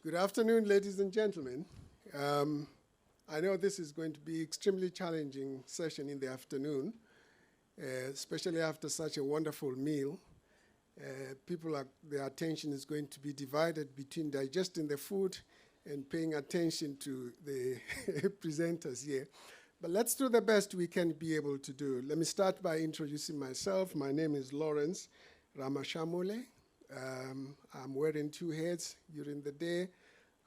Good afternoon, ladies and gentlemen. I know this is going to be extremely challenging session in the afternoon, especially after such a wonderful meal. Their attention is going to be divided between digesting the food and paying attention to the presenters here. But let's do the best we can be able to do. Let me start by introducing myself. My name is Lawrence Ramashamole. I'm wearing two hats during the day.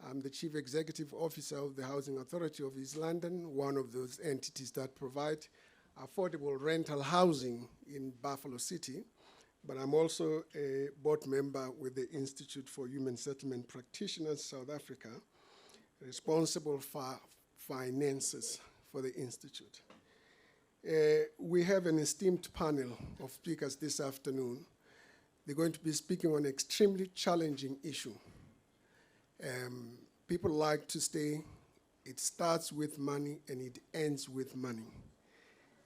I'm the Chief Executive Officer of the Housing Authority of East London, one of those entities that provide affordable rental housing in Buffalo City. But I'm also a board member with the Institute for Human Settlement Practitioners, South Africa, responsible for finances for the Institute. We have an esteemed panel of speakers this afternoon. They're going to be speaking on an extremely challenging issue. People like to say it starts with money and it ends with money.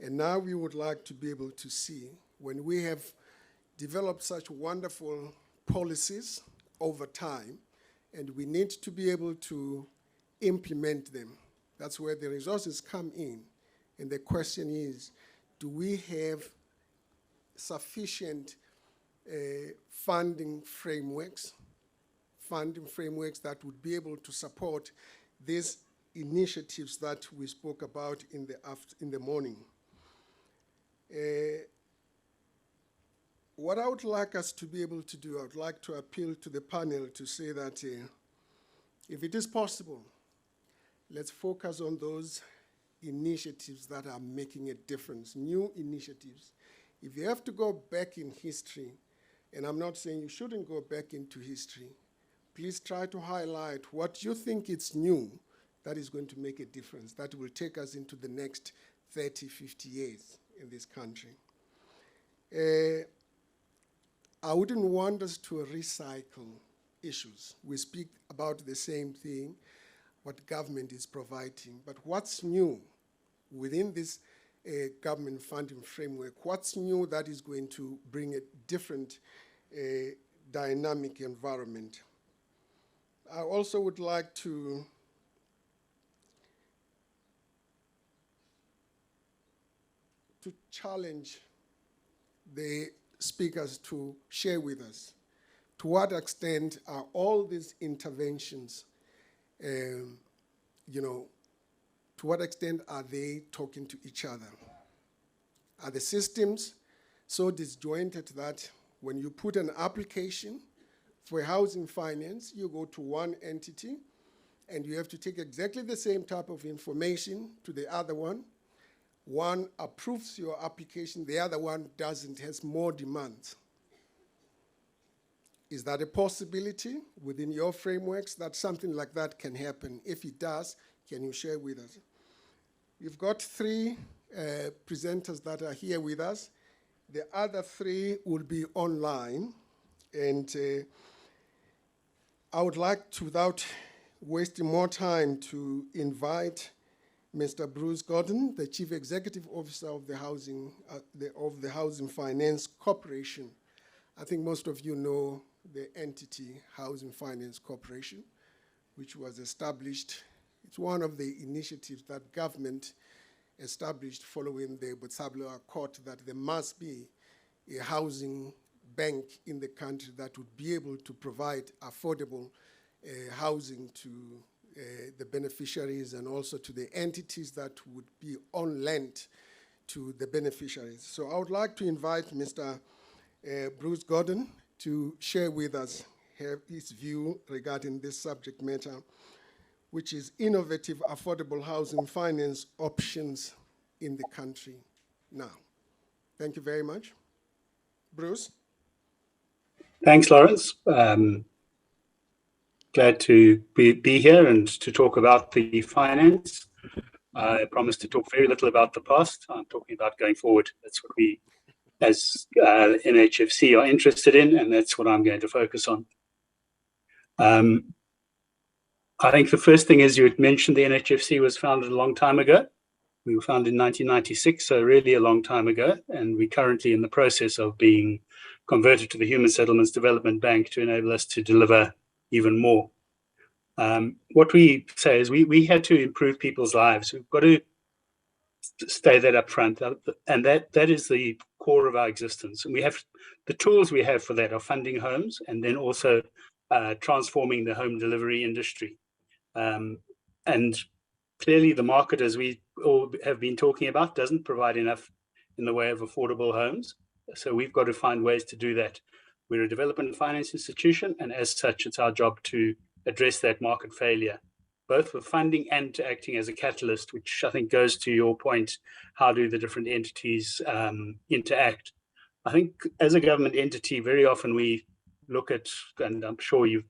And now we would like to be able to see when we have developed such wonderful policies over time and we need to be able to implement them. That's where the resources come in. And the question is, do we have sufficient funding frameworks that would be able to support these initiatives that we spoke about in the morning. What I would like us to be able to do, I would like to appeal to the panel to say that if it is possible, let's focus on those initiatives that are making a difference, new initiatives. If you have to go back in history, and I'm not saying you shouldn't go back into history, please try to highlight what you think is new that is going to make a difference, that will take us into the next 30, 50 years in this country. I wouldn't want us to recycle issues. We speak about the same thing, what government is providing, but what's new within this government funding framework? What's new that is going to bring a different dynamic environment? I also would like to challenge the speakers to share with us to what extent are all these interventions, to what extent are they talking to each other? Are the systems so disjointed that when you put an application for housing finance, you go to one entity and you have to take exactly the same type of information to the other one. One approves your application, the other one doesn't, has more demands. Is that a possibility within your frameworks that something like that can happen? If it does, can you share with us? We've got three presenters that are here with us. The other three will be online. And I would like to, without wasting more time, to invite Mr. Bruce Gordon, the Chief Executive Officer of the Housing Finance Corporation. I think most of you know the entity Housing Finance Corporation, which was established. It's one of the initiatives that government established following the Botshabelo Accord that there must be a housing bank in the country that would be able to provide affordable housing to the beneficiaries and also to the entities that would be on lent to the beneficiaries. So I would like to invite Mr. Bruce Gordon to share with us his view regarding this subject matter, which is innovative affordable housing finance options in the country now. Thank you very much. Bruce? Thanks, Lawrence. Glad to be here and to talk about the finance. I promised to talk very little about the past. I'm talking about going forward. That's what we, as NHFC, are interested in, and that's what I'm going to focus on. I think the first thing is you had mentioned the NHFC was founded a long time ago. We were founded in 1996, so really a long time ago, and we're currently in the process of being converted to the Human Settlements Development Bank to enable us to deliver even more. What we say is we had to improve people's lives. We've got to stay that up front, and that is the core of our existence. And we have the tools we have for that are funding homes, and then also transforming the home delivery industry. And clearly the market, as we all have been talking about, doesn't provide enough in the way of affordable homes. So we've got to find ways to do that. We're a development finance institution, and as such, it's our job to address that market failure, both with funding and to acting as a catalyst, which I think goes to your point, how do the different entities interact? I think as a government entity, very often we look at, and I'm sure you've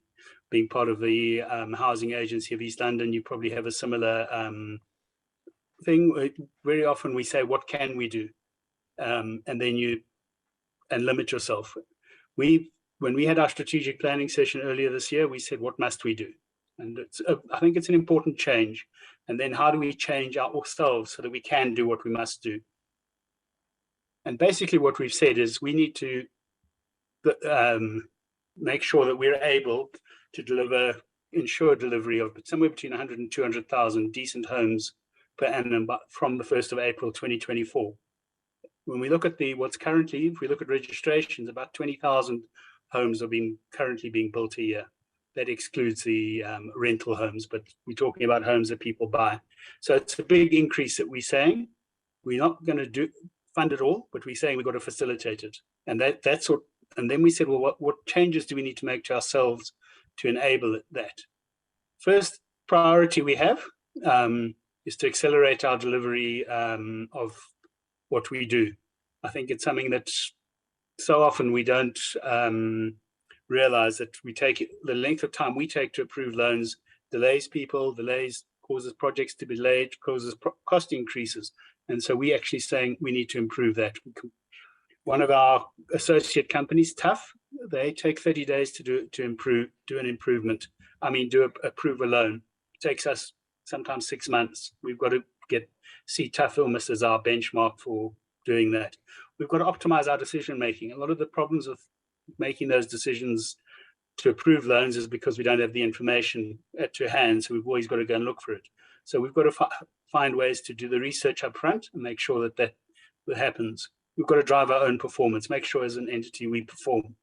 been part of the Housing Agency of East London, you probably have a similar thing. Very often we say, what can we do? And then limit yourself. When we had our strategic planning session earlier this year, we said, what must we do? And I think it's an important change. And then how do we change ourselves so that we can do what we must do? And basically what we've said is we need to make sure that we're able to ensure delivery of somewhere between 100 and 200,000 decent homes per annum from the 1st of April 2024. When we look at what's currently, if we look at registrations, about 20,000 homes are currently being built a year. That excludes the rental homes, but we're talking about homes that people buy. So it's a big increase that we're saying. We're not going to fund it all, but we're saying we've got to facilitate it. And that's what. And then we said, well, what changes do we need to make to ourselves to enable that? First priority we have is to accelerate our delivery of what we do. I think it's something that so often we don't realize that the length of time we take to approve loans delays people, causes projects to be delayed, causes cost increases. And so we actually saying we need to improve that. One of our associate companies, Tough, they take 30 days to do an improvement. Approve a loan. It takes us sometimes 6 months. We've got to see Tough almost as our benchmark for doing that. We've got to optimize our decision making. A lot of the problems with making those decisions to approve loans is because we don't have the information to hand. So we've always got to go and look for it. So we've got to find ways to do the research up front and make sure that happens. We've got to drive our own performance, make sure as an entity we perform.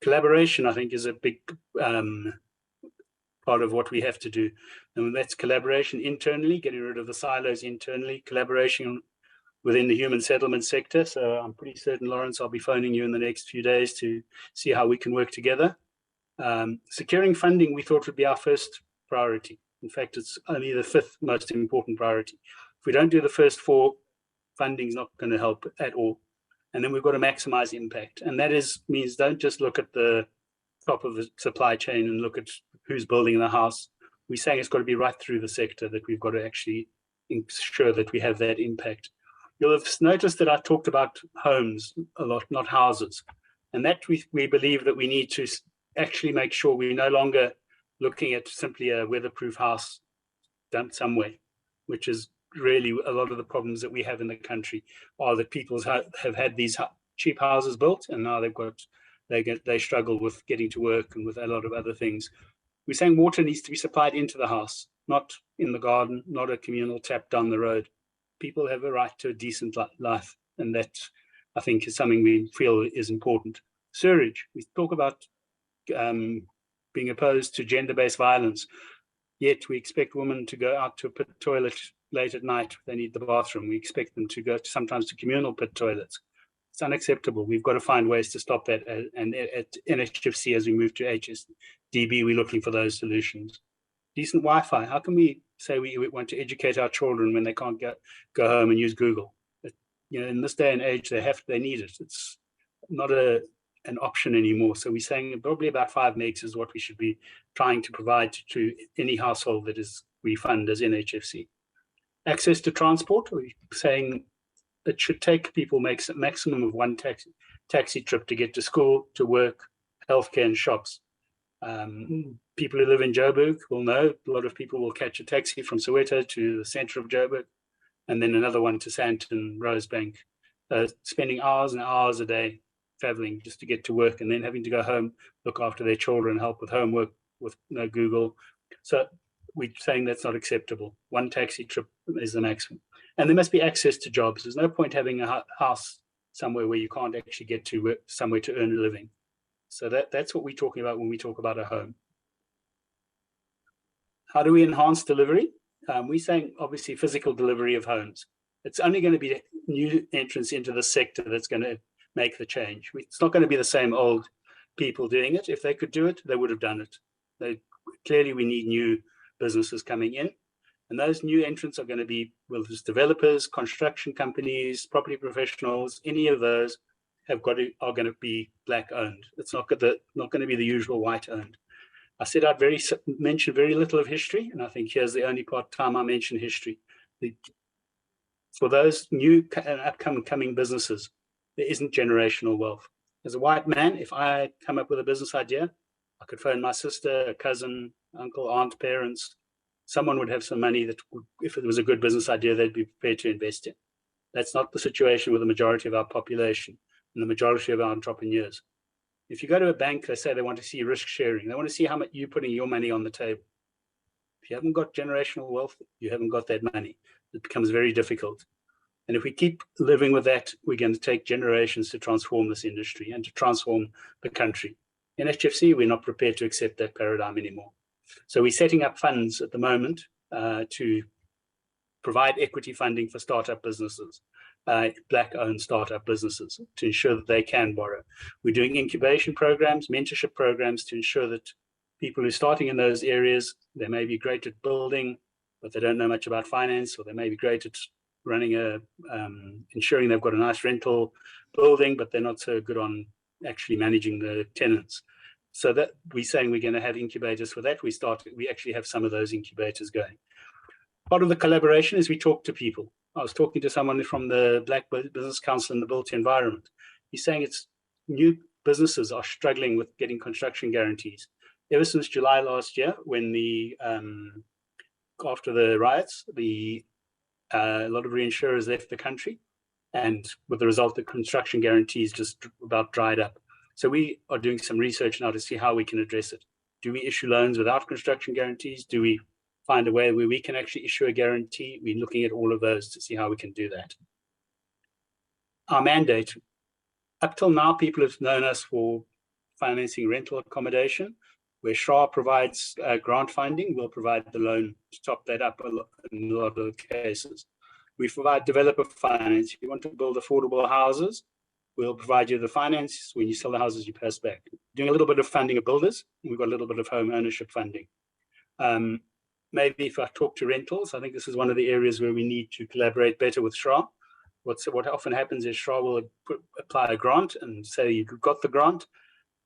Collaboration, I think, is a big part of what we have to do. And that's collaboration internally, getting rid of the silos internally, collaboration within the human settlement sector. So I'm pretty certain, Lawrence, I'll be phoning you in the next few days to see how we can work together. Securing funding, we thought would be our first priority. In fact, it's only the 5th most important priority. If we don't do the first 4, funding's not going to help at all. And then we've got to maximize impact. And that means don't just look at the top of the supply chain and look at who's building the house. We're saying it's got to be right through the sector that we've got to actually ensure that we have that impact. You'll have noticed that I talked about homes a lot, not houses. And that we believe that we need to actually make sure we're no longer looking at simply a weatherproof house dumped somewhere, which is really a lot of the problems that we have in the country are that people have had these cheap houses built, and now they struggle with getting to work and with a lot of other things. We're saying water needs to be supplied into the house, not in the garden, not a communal tap down the road. People have a right to a decent life, and that, I think, is something we feel is important. Sewerage, we talk about being opposed to gender-based violence, yet we expect women to go out to a pit toilet late at night if they need the bathroom. We expect them to go sometimes to communal pit toilets. It's unacceptable. We've got to find ways to stop that. And at NHFC, as we move to HSDB, we're looking for those solutions. Decent Wi-Fi. How can we say we want to educate our children when they can't go home and use Google? In this day and age, they need it. It's not an option anymore. So we're saying probably about 5 megs is what we should be trying to provide to any household that we fund as NHFC. Access to transport, we're saying it should take people make a maximum of 1 taxi trip to get to school, to work, healthcare, and shops. People who live in Joburg will know a lot of people will catch a taxi from Soweto to the center of Joburg, and then another one to Sandton, Rosebank, spending hours and hours a day traveling just to get to work, and then having to go home, look after their children, help with homework with no Google, So we're saying that's not acceptable. One taxi trip is the maximum. And there must be access to jobs. There's no point having a house somewhere where you can't actually get to work, somewhere to earn a living. So that's what we're talking about when we talk about a home. How do we enhance delivery? We're saying, obviously, physical delivery of homes. It's only going to be new entrants into the sector that's going to make the change. It's not going to be the same old people doing it. If they could do it, they would have done it. Clearly, we need new businesses coming in. And those new entrants are going to be, well, there's developers, construction companies, property professionals, any of those are going to be black owned. It's not going to be the usual white owned. I said I'd mention very little of history, and I think here's the only time I mention history. For those new and upcoming businesses, there isn't generational wealth. As a white man, if I come up with a business idea, I could phone my sister, a cousin, uncle, aunt, parents. Someone would have some money that, if it was a good business idea, they'd be prepared to invest in. That's not the situation with the majority of our population and the majority of our entrepreneurs. If you go to a bank, they say they want to see risk sharing. They want to see how much you're putting your money on the table. If you haven't got generational wealth, you haven't got that money. It becomes very difficult. And if we keep living with that, we're going to take generations to transform this industry and to transform the country. In HFC, we're not prepared to accept that paradigm anymore. So we're setting up funds at the moment to provide equity funding for startup businesses, black-owned startup businesses, to ensure that they can borrow. We're doing incubation programs, mentorship programs to ensure that people who are starting in those areas, they may be great at building, but they don't know much about finance, or they may be great at running ensuring they've got a nice rental building, but they're not so good on actually managing the tenants. So that we're saying we're going to have incubators for that. We actually have some of those incubators going. Part of the collaboration is we talk to people. I was talking to someone from the Black Business Council in the built environment. He's saying it's new businesses are struggling with getting construction guarantees. Ever since July last year, when after the riots, a lot of reinsurers left the country, and with the result, the construction guarantees just about dried up. So we are doing some research now to see how we can address it. Do we issue loans without construction guarantees? Do we find a way where we can actually issue a guarantee? We're looking at all of those to see how we can do that. Our mandate, up till now, people have known us for financing rental accommodation, where SHRA provides grant funding. We'll provide the loan to top that up in a lot of cases. We provide developer finance. If you want to build affordable houses, we'll provide you the finance. When you sell the houses, you pay us back. Doing a little bit of funding of builders. We've got a little bit of home ownership funding. Maybe if I talk to rentals, I think this is one of the areas where we need to collaborate better with SHRA. What often happens is SHRA will apply a grant and say you've got the grant.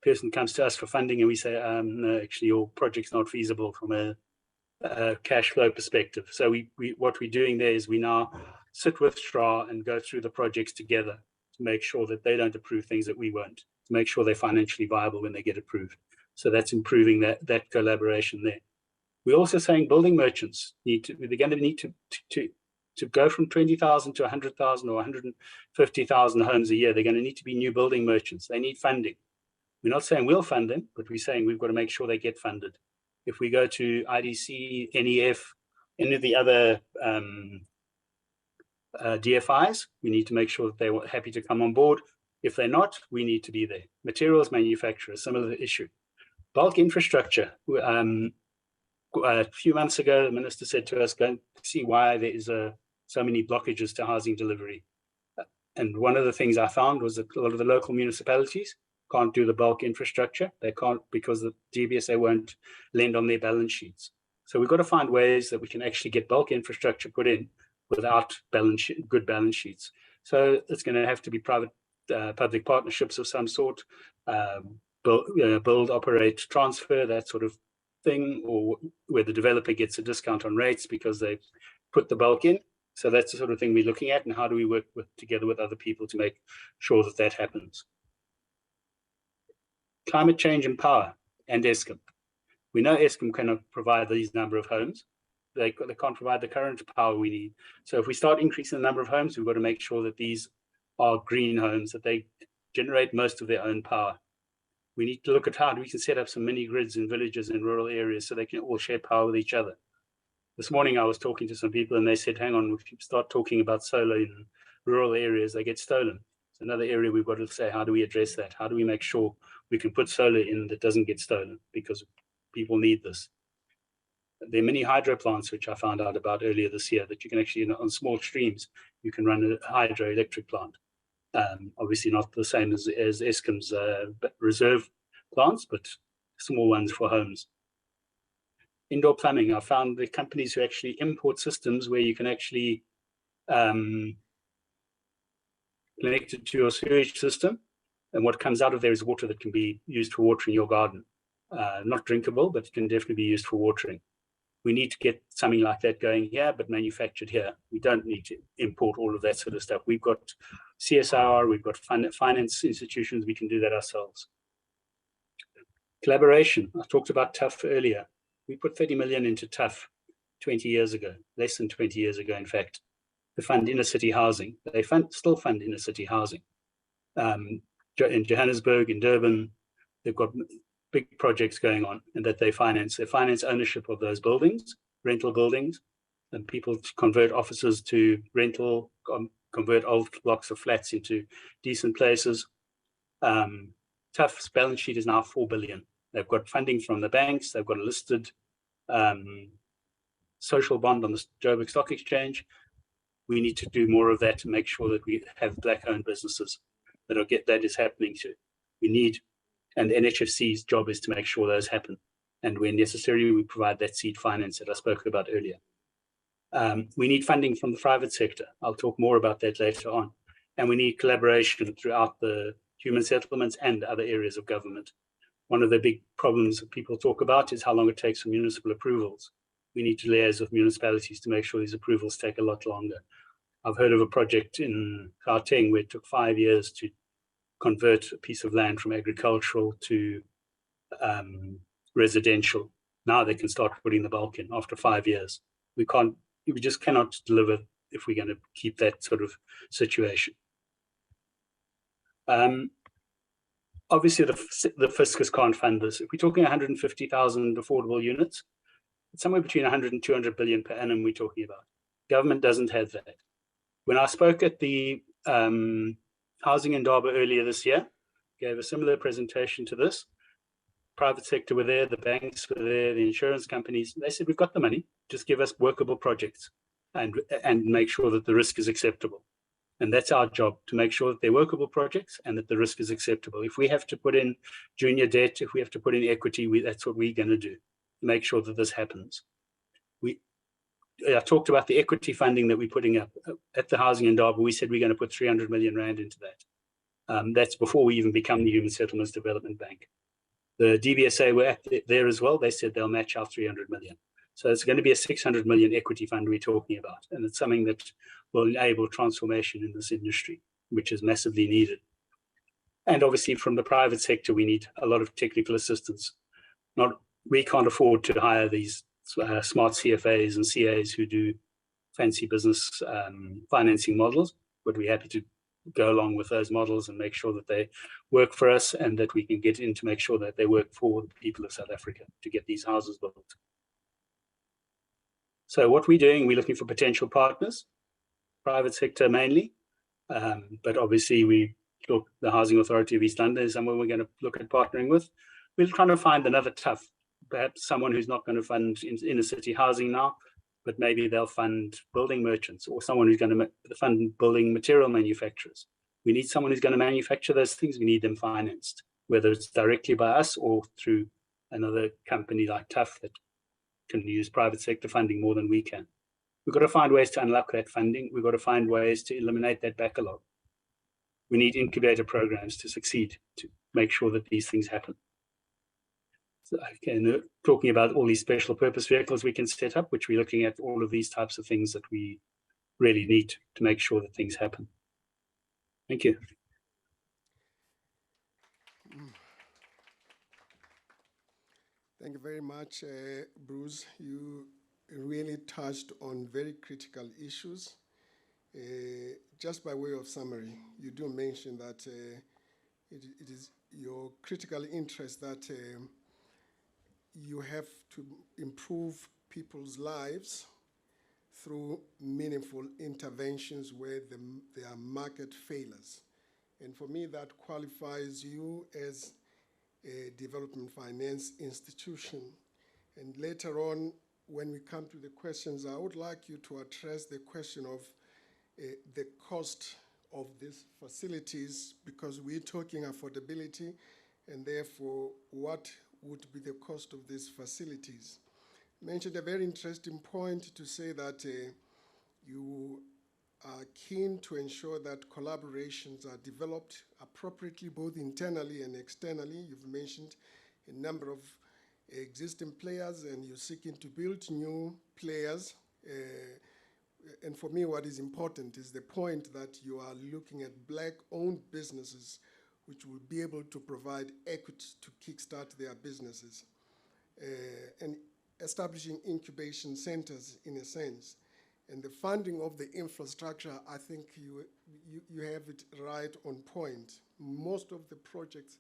Person comes to us for funding and we say, no, actually your project's not feasible from a cash flow perspective. So what we're doing there is we now sit with SHRA and go through the projects together to make sure that they don't approve things that we won't, to make sure they're financially viable when they get approved. So that's improving that collaboration there. We're also saying building merchants they're going to need to go from 20,000 to 100,000 or 150,000 homes a year. They're going to need to be new building merchants. They need funding. We're not saying we'll fund them, but we're saying we've got to make sure they get funded. If we go to IDC, NEF, any of the other DFIs, we need to make sure that they're happy to come on board. If they're not, we need to be there. Materials manufacturers, similar issue. Bulk infrastructure. A few months ago, the minister said to us, go and see why there is so many blockages to housing delivery. And one of the things I found was that a lot of the local municipalities can't do the bulk infrastructure. They can't because the GBSA won't lend on their balance sheets. So we've got to find ways that we can actually get bulk infrastructure put in without good balance sheets. So it's going to have to be public partnerships of some sort, build, operate, transfer, that sort of thing, or where the developer gets a discount on rates because they put the bulk in. So that's the sort of thing we're looking at, and how do we work together with other people to make sure that happens. Climate change and power and Eskom. We know Eskom cannot provide these number of homes. They can't provide the current power we need. So if we start increasing the number of homes, we've got to make sure that these are green homes, that they generate most of their own power. We need to look at how we can set up some mini grids in villages and rural areas so they can all share power with each other. This morning I was talking to some people and they said, hang on, if you start talking about solar in rural areas, they get stolen. It's another area we've got to say, how do we address that? How do we make sure we can put solar in that doesn't get stolen, because people need this. There are many hydro plants, which I found out about earlier this year, that you can actually, on small streams, you can run a hydroelectric plant. Obviously not the same as Eskom's reserve plants, but small ones for homes. Indoor plumbing, I found the companies who actually import systems where you can actually connect it to your sewage system, and what comes out of there is water that can be used for watering your garden. Not drinkable, but it can definitely be used for watering. We need to get something like that going here, but manufactured here. We don't need to import all of that sort of stuff. We've got CSR, we've got finance institutions, we can do that ourselves. Collaboration, I talked about TUF earlier. We put 30 million into TUF 20 years ago, less than 20 years ago, in fact, to fund inner city housing. They still fund inner city housing. In Johannesburg, in Durban, they've got big projects going on, and that they finance. They finance ownership of those buildings, rental buildings, and people convert offices to rental, convert old blocks of flats into decent places. TUF's balance sheet is now 4 billion. They've got funding from the banks. They've got a listed social bond on the Joburg Stock Exchange. We need to do more of that to make sure that we have black-owned businesses that is happening too. We need, and NHFC's job is to make sure those happen. And when necessary, we provide that seed finance that I spoke about earlier. We need funding from the private sector. I'll talk more about that later on. And we need collaboration throughout the human settlements and other areas of government. One of the big problems that people talk about is how long it takes for municipal approvals. We need to liaise with municipalities to make sure these approvals take a lot longer. I've heard of a project in Gauteng where it took 5 years to convert a piece of land from agricultural to residential. Now they can start putting the bulk in after 5 years. We just cannot deliver if we're going to keep that sort of situation. Obviously, the fiscus can't fund this. If we're talking 150,000 affordable units, it's somewhere between 100 and 200 billion per annum we're talking about. Government doesn't have that. When I spoke at the Housing in Durban earlier this year, gave a similar presentation to this. Private sector were there, the banks were there, the insurance companies. They said, we've got the money, just give us workable projects and make sure that the risk is acceptable. And that's our job, to make sure that they're workable projects and that the risk is acceptable. If we have to put in junior debt, if we have to put in equity, that's what we're going to do, to make sure that this happens. I talked about the equity funding that we're putting up at the Housing in Durban. We said we're going to put 300 million rand into that. That's before we even become the Human Settlements Development Bank. The DBSA were there as well. They said they'll match our 300 million. So it's going to be a 600 million equity fund we're talking about. And it's something that will enable transformation in this industry, which is massively needed. And obviously from the private sector, we need a lot of technical assistance. We can't afford to hire these smart CFAs and CAs who do fancy business financing models, but we're happy to go along with those models and make sure that they work for us and that we can get in to make sure that they work for the people of South Africa to get these houses built. So what we're doing, we're looking for potential partners, private sector mainly, but obviously the Housing Authority of East London is someone we're going to look at partnering with. We're trying to find another TUF, perhaps someone who's not going to fund inner city housing now, but maybe they'll fund building merchants, or someone who's going to fund building material manufacturers. We need someone who's going to manufacture those things. We need them financed, whether it's directly by us or through another company like TUF that can use private sector funding more than we can. We've got to find ways to unlock that funding. We've got to find ways to eliminate that backlog. We need incubator programs to succeed, to make sure that these things happen. So, again, talking about all these special purpose vehicles we can set up, which we're looking at all of these types of things that we really need to make sure that things happen. Thank you. Thank you very much, Bruce. You really touched on very critical issues. Just by way of summary, you do mention that it is your critical interest that you have to improve people's lives through meaningful interventions where there are market failures. And for me, that qualifies you as a development finance institution. And later on, when we come to the questions, I would like you to address the question of the cost of these facilities, because we're talking affordability, and therefore, what would be the cost of these facilities? You mentioned a very interesting point to say that you are keen to ensure that collaborations are developed appropriately, both internally and externally. You've mentioned a number of existing players, and you're seeking to build new players. And for me, what is important is the point that you are looking at Black-owned businesses which will be able to provide equity to kickstart their businesses, and establishing incubation centers in a sense. And the funding of the infrastructure, I think you have it right on point. Most of the projects,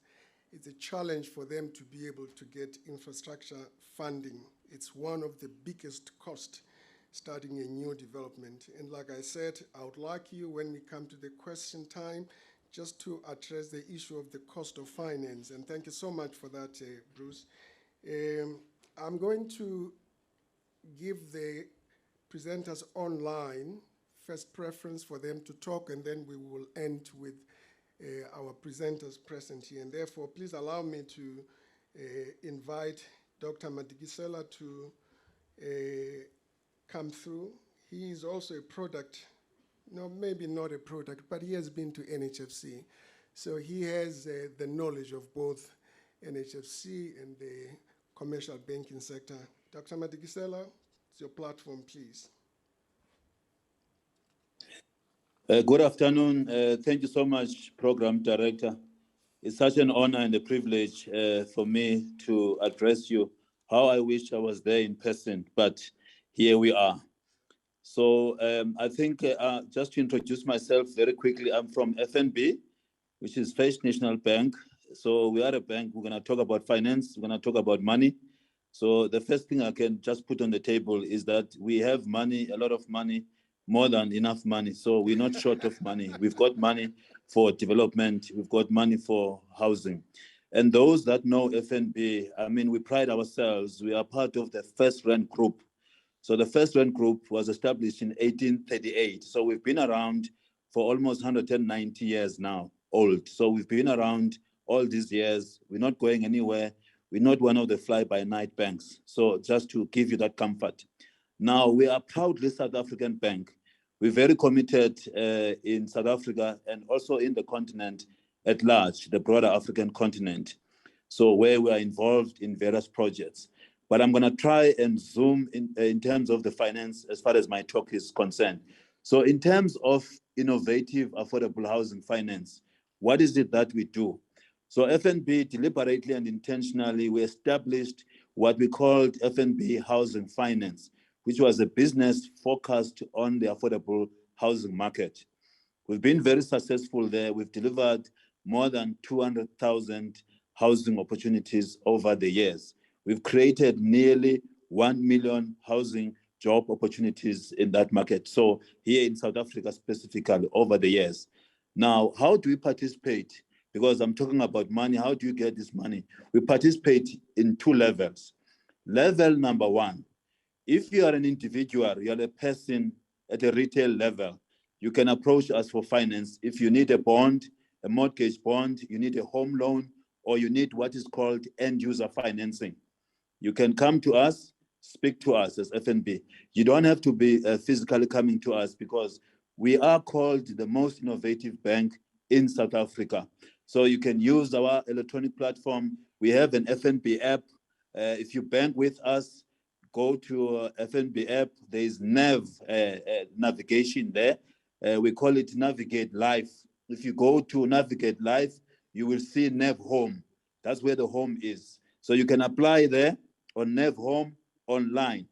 it's a challenge for them to be able to get infrastructure funding. It's one of the biggest costs starting a new development. And like I said, I would like you, when we come to the question time, just to address the issue of the cost of finance. And thank you so much for that, Bruce. I'm going to give the presenters online first preference for them to talk, and then we will end with our presenters present here. And therefore, please allow me to invite Dr. Madikizela to come through. He is also a product, no, maybe not a product, but he has been to NHFC. So he has the knowledge of both NHFC and the commercial banking sector. Dr. Madikizela, it's your platform, please. Good afternoon. Thank you so much, Program Director. It's such an honor and a privilege for me to address you. How I wish I was there in person, but here we are. So I think just to introduce myself very quickly, I'm from FNB, which is First National Bank. So we are a bank. We're going to talk about finance. We're going to talk about money. So the first thing I can just put on the table is that we have money, a lot of money, more than enough money. So we're not short of money. We've got money for development. We've got money for housing. And those that know FNB, I mean, we pride ourselves. We are part of the First Rand Group. So the First Rand Group was established in 1838. So we've been around for almost 190 years now, old. So we've been around all these years. We're not going anywhere. We're not one of the fly-by-night banks. So just to give you that comfort. Now, we are proudly South African bank. We're very committed in South Africa and also in the continent at large, the broader African continent. So where we are involved in various projects. But I'm going to try and zoom in terms of the finance as far as my talk is concerned. So in terms of innovative affordable housing finance, what is it that we do? So FNB, deliberately and intentionally, we established what we called FNB Housing Finance, which was a business focused on the affordable housing market. We've been very successful there. We've delivered more than 200,000 housing opportunities over the years. We've created nearly 1 million housing job opportunities in that market. So here in South Africa specifically over the years. Now, how do we participate? Because I'm talking about money, how do you get this money? We participate in two levels. Level number one, if you are an individual, you are a person at a retail level, you can approach us for finance. If you need a bond, a mortgage bond, you need a home loan, or you need what is called end user financing. You can come to us, speak to us as FNB. You don't have to be physically coming to us because we are called the most innovative bank in South Africa. So you can use our electronic platform. We have an FNB app. If you bank with us, go to FNB app. There is nav navigation there. We call it Navigate Live. If you go to Navigate Live, you will see Nav Home. That's where the home is. So you can apply there on Nav Home online.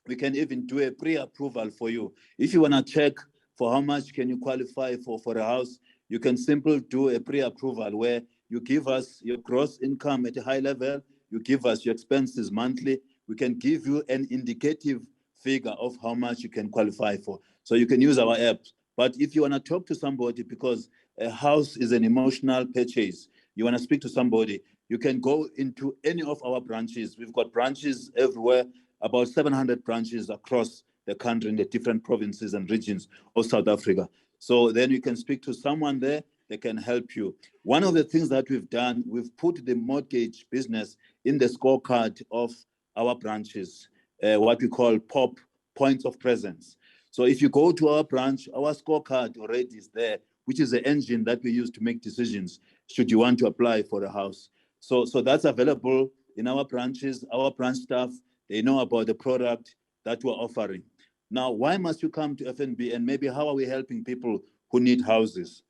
We can even do a pre-approval for you. If you want to check for how much can you qualify for a house, you can simply do a pre-approval where You give us your gross income at a high level. You give us your expenses monthly. We can give you an indicative figure of how much you can qualify for. So you can use our app. But if you want to talk to somebody, because a house is an emotional purchase, you want to speak to somebody, you can go into any of our branches. We've got branches everywhere, about 700 branches across the country in the different provinces and regions of South Africa. So then you can speak to someone there, they can help you. One of the things that we've done, we've put the mortgage business in the scorecard of our branches, what we call POP, points of presence. So if you go to our branch, our scorecard already is there, which is the engine that we use to make decisions should you want to apply for a house. So that's available in our branches. Our branch staff, they know about the product that we're offering. Now, why must you come to FNB, and maybe how are we helping people who need houses?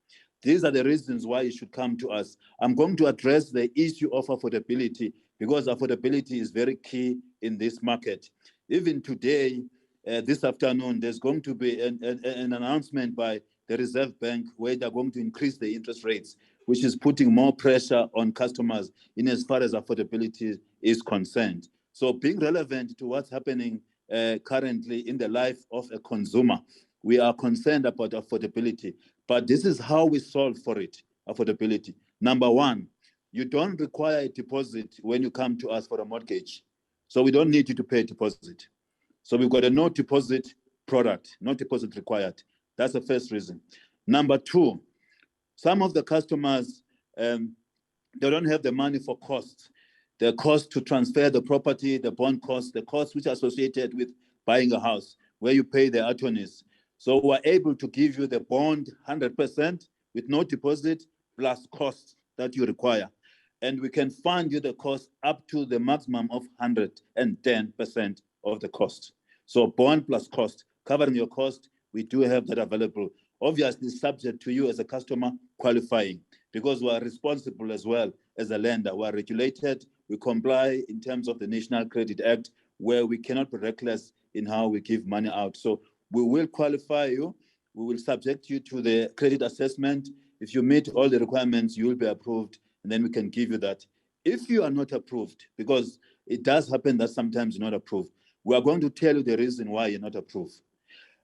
These are the reasons why you should come to us. I'm going to address the issue of affordability, because affordability is very key in this market. Even today, this afternoon, there's going to be an announcement by the Reserve Bank where they're going to increase the interest rates, which is putting more pressure on customers in as far as affordability is concerned. So being relevant to what's happening currently in the life of a consumer, we are concerned about affordability. But this is how we solve for it, affordability. Number one, you don't require a deposit when you come to us for a mortgage. So we don't need you to pay a deposit. So we've got a no deposit product, no deposit required. That's the first reason. Number two, some of the customers, they don't have the money for costs. The cost to transfer the property, the bond costs, the costs which are associated with buying a house, where you pay the attorneys. So we're able to give you the bond 100% with no deposit plus costs that you require. And we can fund you the cost up to the maximum of 110% of the cost. So bond plus cost, covering your cost, we do have that available. Obviously, subject to you as a customer qualifying, because we are responsible as well as a lender. We are regulated, we comply in terms of the National Credit Act, where we cannot be reckless in how we give money out. So we will qualify you, we will subject you to the credit assessment. If you meet all the requirements, you will be approved, and then we can give you that. If you are not approved, because it does happen that sometimes you're not approved, we are going to tell you the reason why you're not approved.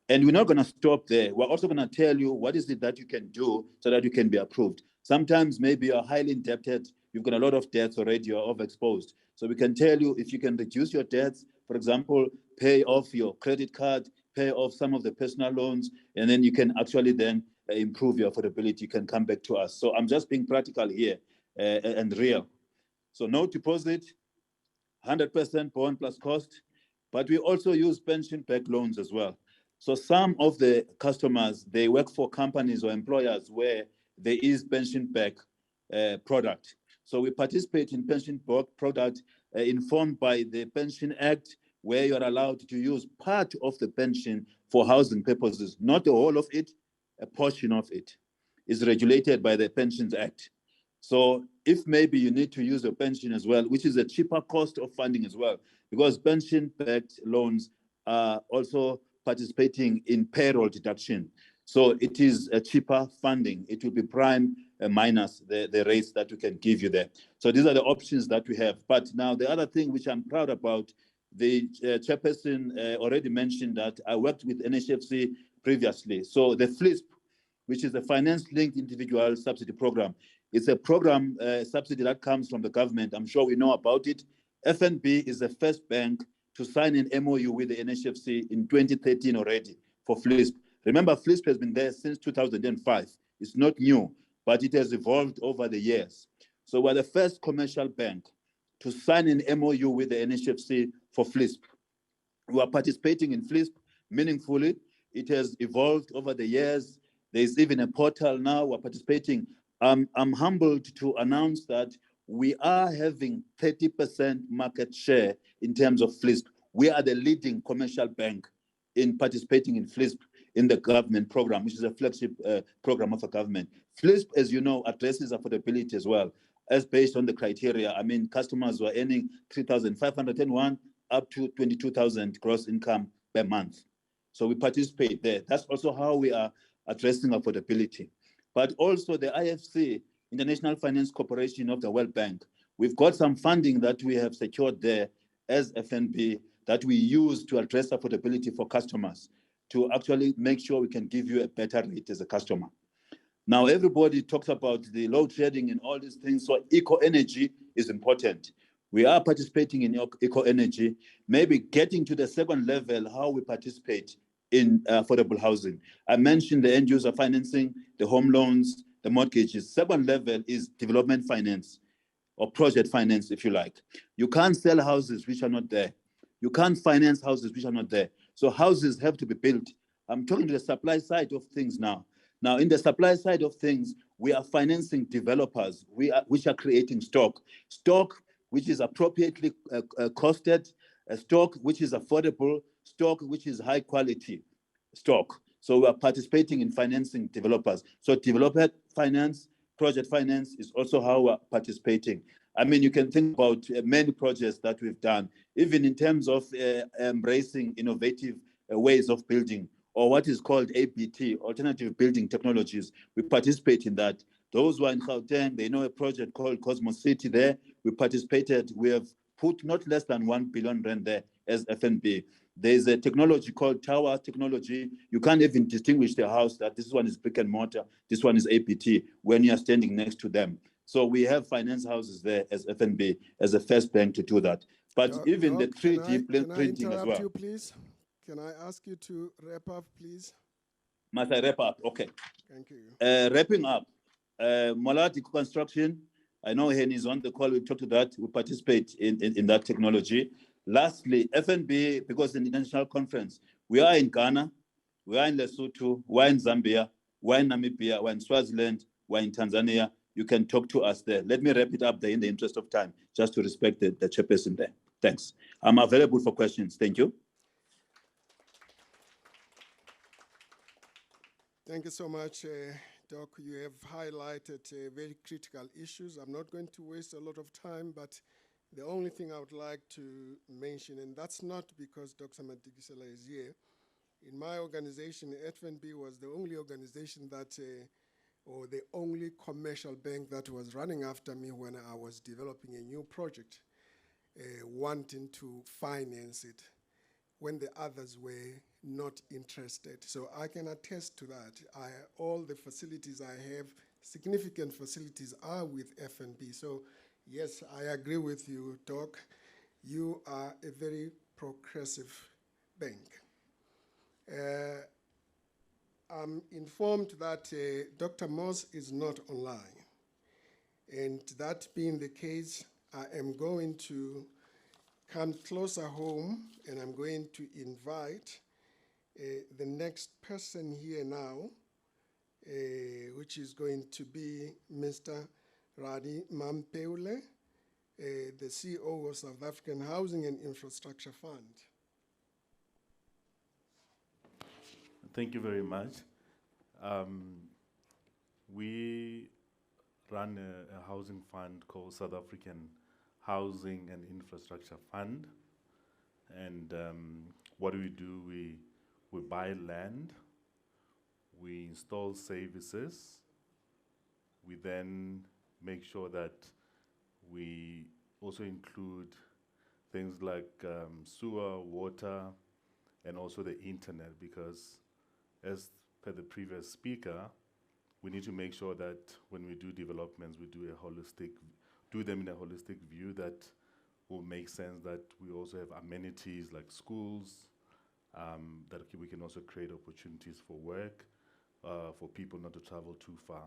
And we're not going to stop there. We're also going to tell you what is it that you can do so that you can be approved. Sometimes maybe you're highly indebted, you've got a lot of debts already, you're overexposed. So we can tell you if you can reduce your debts, for example, pay off your credit card, pay off some of the personal loans, and then you can actually then improve your affordability. You can come back to us. So I'm just being practical here and real. So no deposit, 100% bond plus cost, but we also use pension-backed loans as well. So some of the customers, they work for companies or employers where there is pension-backed product. So we participate in pension-backed product informed by the Pension Act, where you're allowed to use part of the pension for housing purposes, not the whole of it, a portion of it is regulated by the Pensions Act. So if maybe you need to use a pension as well, which is a cheaper cost of funding as well, because pension-backed loans are also participating in payroll deduction. So it is a cheaper funding. It will be prime minus the rates that we can give you there. So these are the options that we have. But now the other thing which I'm proud about, the chairperson already mentioned that I worked with NHFC previously. So the FLISP, which is the Finance-Linked Individual Subsidy Program, it's a program subsidy that comes from the government. I'm sure we know about it. FNB is the first bank to sign an MOU with the NHFC in 2013 already for FLISP. Remember, FLISP has been there since 2005. It's not new, but it has evolved over the years. So we're the first commercial bank to sign an MOU with the NHFC for FLISP. We are participating in FLISP meaningfully. It has evolved over the years. There's even a portal now. We're participating. I'm humbled to announce that we are having 30% market share in terms of FLISP. We are the leading commercial bank in participating in FLISP in the government program, which is a flagship program of a government. FLISP, as you know, addresses affordability as well, as based on the criteria. I mean, customers were earning 3,501 up to 22,000 gross income per month. So we participate there. That's also how we are addressing affordability. But also the IFC International Finance Corporation of the World Bank. We've got some funding that we have secured there as FNB that we use to address affordability for customers, to actually make sure we can give you a better rate as a customer. Now, everybody talks about the load shedding and all these things, so eco-energy is important. We are participating in eco-energy, maybe getting to the second level, how we participate in affordable housing. I mentioned the end user financing, the home loans, the mortgages. Second level is development finance or project finance, if you like. You can't sell houses which are not there. You can't finance houses which are not there. So houses have to be built. I'm talking to the supply side of things now. Now, in the supply side of things, we are financing developers which are creating stock which is appropriately costed, stock which is affordable, stock which is high quality stock. So we are participating in financing developers. So developer finance, project finance is also how we're participating. I mean, you can think about many projects that we've done, even in terms of embracing innovative ways of building, or what is called ABT, Alternative Building Technologies. We participate in that. Those who are in Gauteng, they know a project called Cosmos City there. We participated. We have put not less than 1 billion rand there as FNB. There's a technology called tower technology. You can't even distinguish the house that this one is brick and mortar, this one is APT when you are standing next to them. So we have finance houses there as FNB, as the first bank to do that. But even the 3D printing as well. You, please? Can I ask you to wrap up, please? Must I wrap up? Okay. Thank you. Wrapping up, Moladi construction. I know Henny is on the call. We talk to that. We participate in that technology. Lastly, FNB, because in the international conference, we are in Ghana, we are in Lesotho, we're in Zambia, we're in Namibia, we're in Swaziland, we're in Tanzania. You can talk to us there. Let me wrap it up there in the interest of time, just to respect the chairperson there. Thanks. I'm available for questions. Thank you. Thank you so much, Doc. You have highlighted very critical issues. I'm not going to waste a lot of time, but the only thing I would like to mention, and that's not because Dr. Madikizela is here, in my organization, FNB was the only organization that, or the only commercial bank that was running after me when I was developing a new project, wanting to finance it, when the others were not interested. So I can attest to that. All the facilities I have, significant facilities, are with FNB. So yes, I agree with you, Doc. You are a very progressive bank. I'm informed that Dr. Moss is not online. And that being the case, I am going to come closer home, and I'm going to invite the next person here now, which is going to be Mr. Rali Mampeule, the CEO of South African Housing and Infrastructure Fund. Thank you very much. We run a housing fund called South African Housing and Infrastructure Fund. And what do? We buy land, we install services, we then make sure that we also include things like sewer, water, and also the internet, because as per the previous speaker, we need to make sure that when we do developments, we do them in a holistic view that will make sense, that we also have amenities like schools, that we can also create opportunities for work, for people not to travel too far.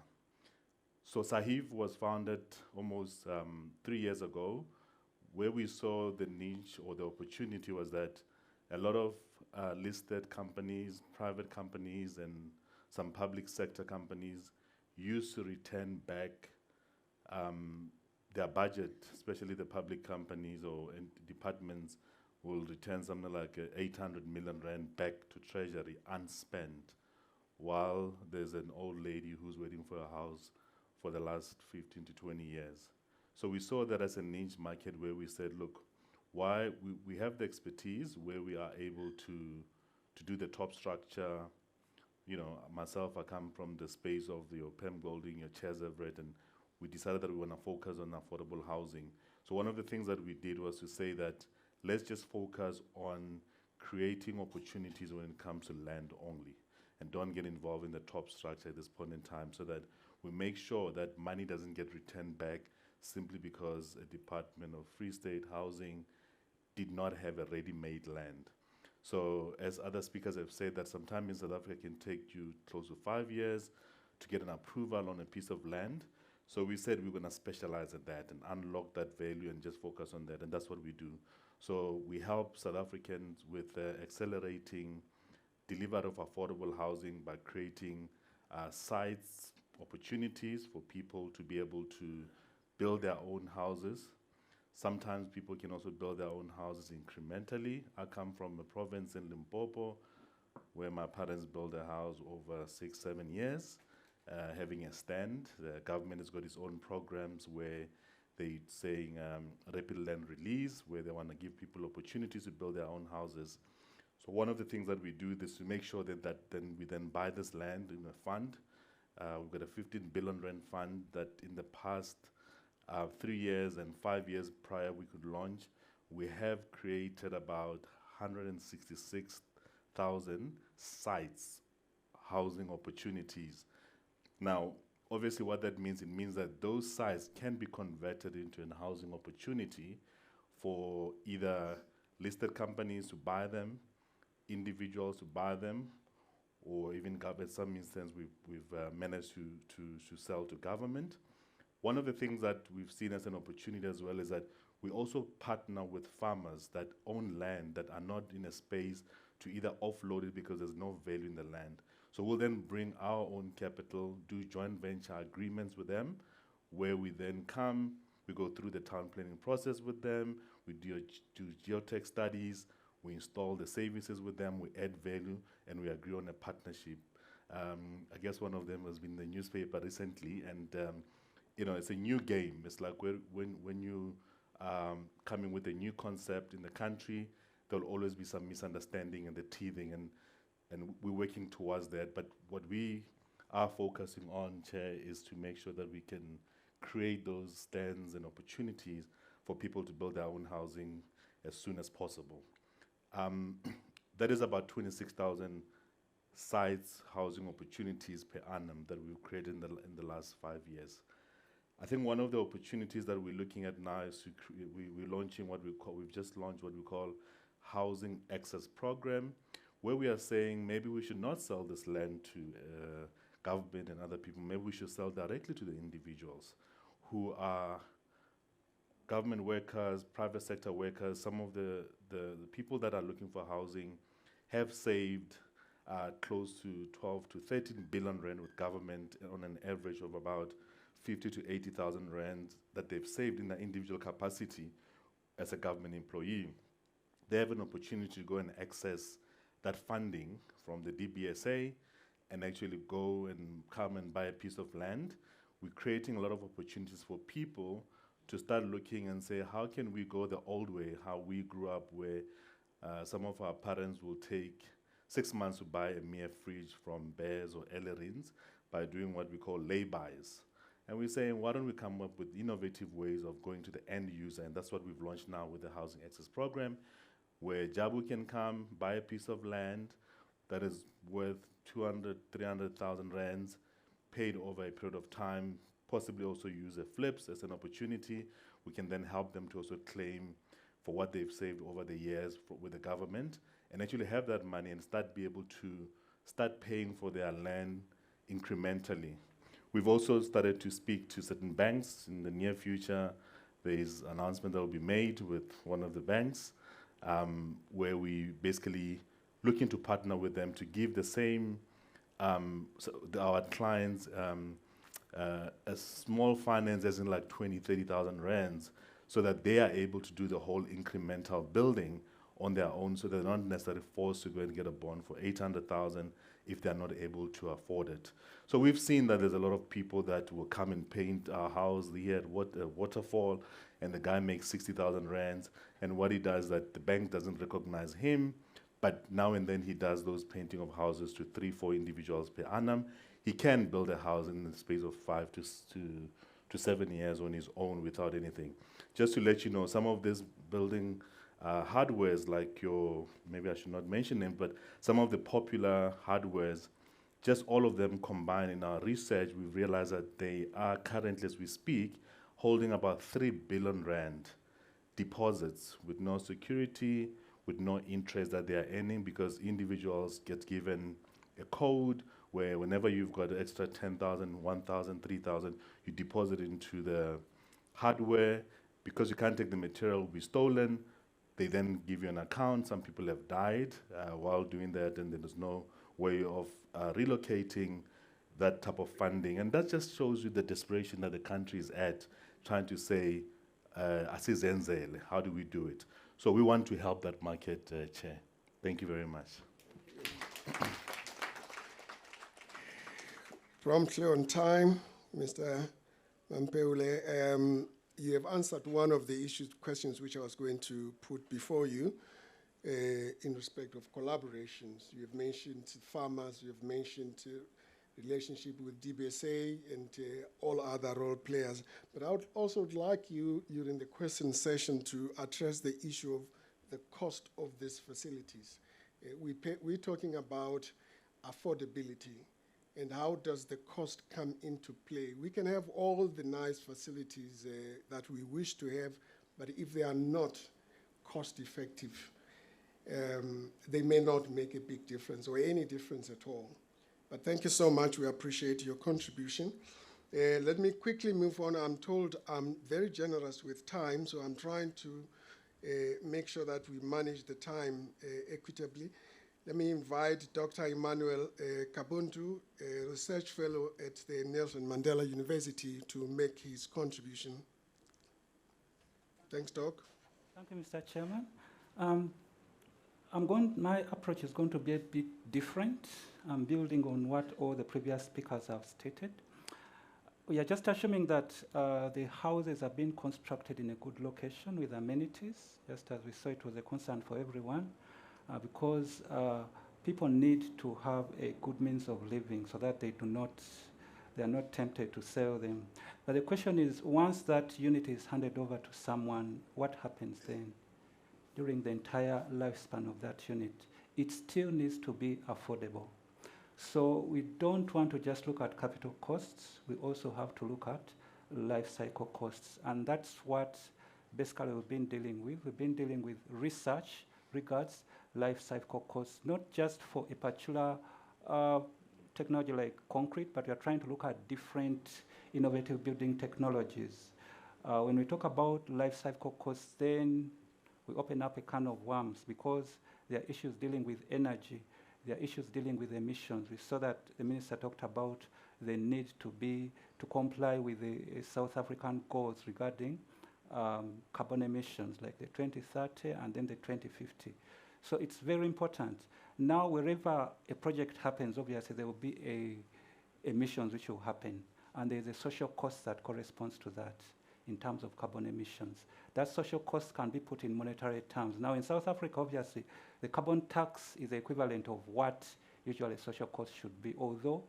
So SAHIV was founded almost 3 years ago, where we saw the niche or the opportunity was that a lot of listed companies, private companies, and some public sector companies used to return back their budget, especially the public companies or departments will return something like 800 million rand back to Treasury unspent, while there's an old lady who's waiting for a house for the last 15 to 20 years. So we saw that as a niche market where we said, look, why we have the expertise where we are able to do the top structure. You know, myself, I come from the space of your Pem Golding, your Chairs Everett, and we decided that we want to focus on affordable housing. So one of the things that we did was to say that let's just focus on creating opportunities when it comes to land only, and don't get involved in the top structure at this point in time, so that we make sure that money doesn't get returned back simply because a Department of Free State Housing did not have a ready-made land. So as other speakers have said, that sometimes in South Africa can take you close to 5 years to get an approval on a piece of land. So we said we're going to specialize at that and unlock that value and just focus on that, and that's what we do. So we help South Africans with accelerating delivery of affordable housing by creating sites, opportunities for people to be able to build their own houses. Sometimes people can also build their own houses incrementally. I come from a province in Limpopo where my parents built a house over 6-7 years, having a stand. The government has got its own programs where they're saying rapid land release, where they want to give people opportunities to build their own houses. So one of the things that we do is to make sure that, we then buy this land in a fund. We've got a 15 billion rand fund that in the past 3 years and 5 years prior we could launch. We have created about 166,000 sites, housing opportunities. Now, obviously what that means, it means that those sites can be converted into a housing opportunity for either listed companies to buy them, individuals to buy them, or even in some instances we've managed to sell to government. One of the things that we've seen as an opportunity as well is that we also partner with farmers that own land that are not in a space to either offload it because there's no value in the land. So we'll then bring our own capital, do joint venture agreements with them, where we then come, we go through the town planning process with them, we do geotech studies, we install the services with them, we add value, and we agree on a partnership. I guess one of them has been in the newspaper recently, and you know, it's a new game. It's like when you coming with a new concept in the country, there'll always be some misunderstanding and the teething, and we're working towards that. But what we are focusing on, Chair, is to make sure that we can create those stands and opportunities for people to build their own housing as soon as possible. That is about 26,000 sites, housing opportunities per annum that we've created in the last 5 years. I think one of the opportunities that we're looking at now is we're launching we've just launched what we call Housing Access Program, where we are saying maybe we should not sell this land to government and other people. Maybe we should sell directly to the individuals who are government workers, private sector workers. Some of the people that are looking for housing have saved close to 12 to 13 billion rand with government on an average of about 50 to 80,000 rand that they've saved in their individual capacity as a government employee. They have an opportunity to go and access that funding from the DBSA and actually go and come and buy a piece of land. We're creating a lot of opportunities for people to start looking and say, how can we go the old way, how we grew up, where some of our parents will take 6 months to buy a mere fridge from Bears or Ellerins by doing what we call lay-bys. And we're saying, why don't we come up with innovative ways of going to the end user? And that's what we've launched now with the Housing Access Program, where Jabu can come, buy a piece of land that is worth 200, 300,000 rands, paid over a period of time, possibly also use the flips as an opportunity. We can then help them to also claim for what they've saved over the years with the government, and actually have that money and be able to start paying for their land incrementally. We've also started to speak to certain banks. In the near future, there is an announcement that will be made with one of the banks, where we basically looking to partner with them to give the same, our clients a small finance as in like 20, 30,000 rands, so that they are able to do the whole incremental building on their own, so they're not necessarily forced to go and get a bond for 800,000 if they're not able to afford it. So we've seen that there's a lot of people that will come and paint our house here at Waterfall, and the guy makes 60,000 rands, and what he does is that the bank doesn't recognize him, but now and then he does those painting of houses to 3-4 individuals per annum. He can build a house in the space of 5 to to 7 years on his own without anything. Just to let you know, some of this building hardwares, like maybe I should not mention them, but some of the popular hardwares, just all of them combined in our research, we've realized that they are currently, as we speak, holding about 3 billion rand deposits with no security, with no interest that they are earning, because individuals get given a code where whenever you've got an extra 10,000, 1,000, 3,000, you deposit into the hardware. Because you can't take the material, will be stolen. They then give you an account. Some people have died while doing that, and there's no way of relocating that type of funding. And that just shows you the desperation that the country is at, trying to say, asizenzele, how do we do it? So we want to help that market, Chair. Thank you very much. Promptly on time, Mr. Mampeule. You have answered one of the questions which I was going to put before you in respect of collaborations. You have mentioned farmers, you have mentioned relationship with DBSA and all other role players. But I would also like you, during the question session, to address the issue of the cost of these facilities. We're talking about affordability. And how does the cost come into play? We can have all the nice facilities that we wish to have, but if they are not cost effective, they may not make a big difference or any difference at all. But thank you so much. We appreciate your contribution. Let me quickly move on. I'm told I'm very generous with time, so I'm trying to make sure that we manage the time equitably. Let me invite Dr. Emmanuel Kabundu, a research fellow at the Nelson Mandela University, to make his contribution. Thanks, Doc. Thank you, Mr. Chairman. My approach is going to be a bit different. I'm building on what all the previous speakers have stated. We are just assuming that the houses are being constructed in a good location with amenities, just as we saw it was a concern for everyone. Because people need to have a good means of living so that they are not tempted to sell them. But the question is, once that unit is handed over to someone, what happens then during the entire lifespan of that unit? It still needs to be affordable. So we don't want to just look at capital costs. We also have to look at life cycle costs. And that's what basically we've been dealing with. We've been dealing with research regards life cycle costs, not just for a particular technology like concrete, but we are trying to look at different innovative building technologies. When we talk about life cycle costs, then we open up a can of worms, because there are issues dealing with energy, there are issues dealing with emissions. We saw that the minister talked about the need to comply with the South African goals regarding carbon emissions, like the 2030 and then the 2050. So it's very important. Now, wherever a project happens, obviously there will be emissions which will happen, and there's a social cost that corresponds to that in terms of carbon emissions. That social cost can be put in monetary terms. Now, in South Africa, obviously, the carbon tax is the equivalent of what usually social cost should be, although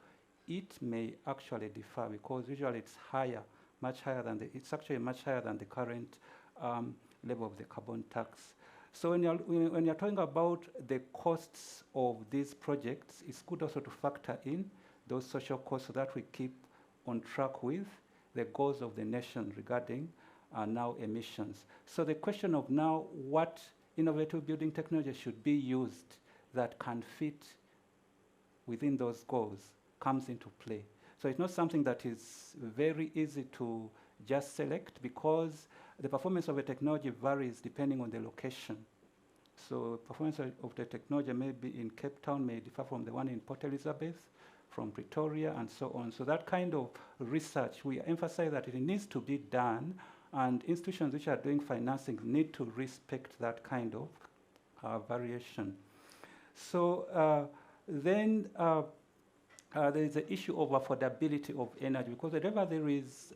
it may actually differ, because usually it's higher, much higher than it's actually much higher than the current level of the carbon tax. So when you're talking about the costs of these projects, it's good also to factor in those social costs so that we keep on track with the goals of the nation regarding now emissions. So the question of now what innovative building technology should be used that can fit within those goals comes into play. So it's not something that is very easy to just select, because the performance of a technology varies depending on the location. So performance of the technology may be in Cape Town, may differ from the one in Port Elizabeth, from Pretoria, and so on. So that kind of research, we emphasize that it needs to be done, and institutions which are doing financing need to respect that kind of variation. So then there is the issue of affordability of energy, because wherever there is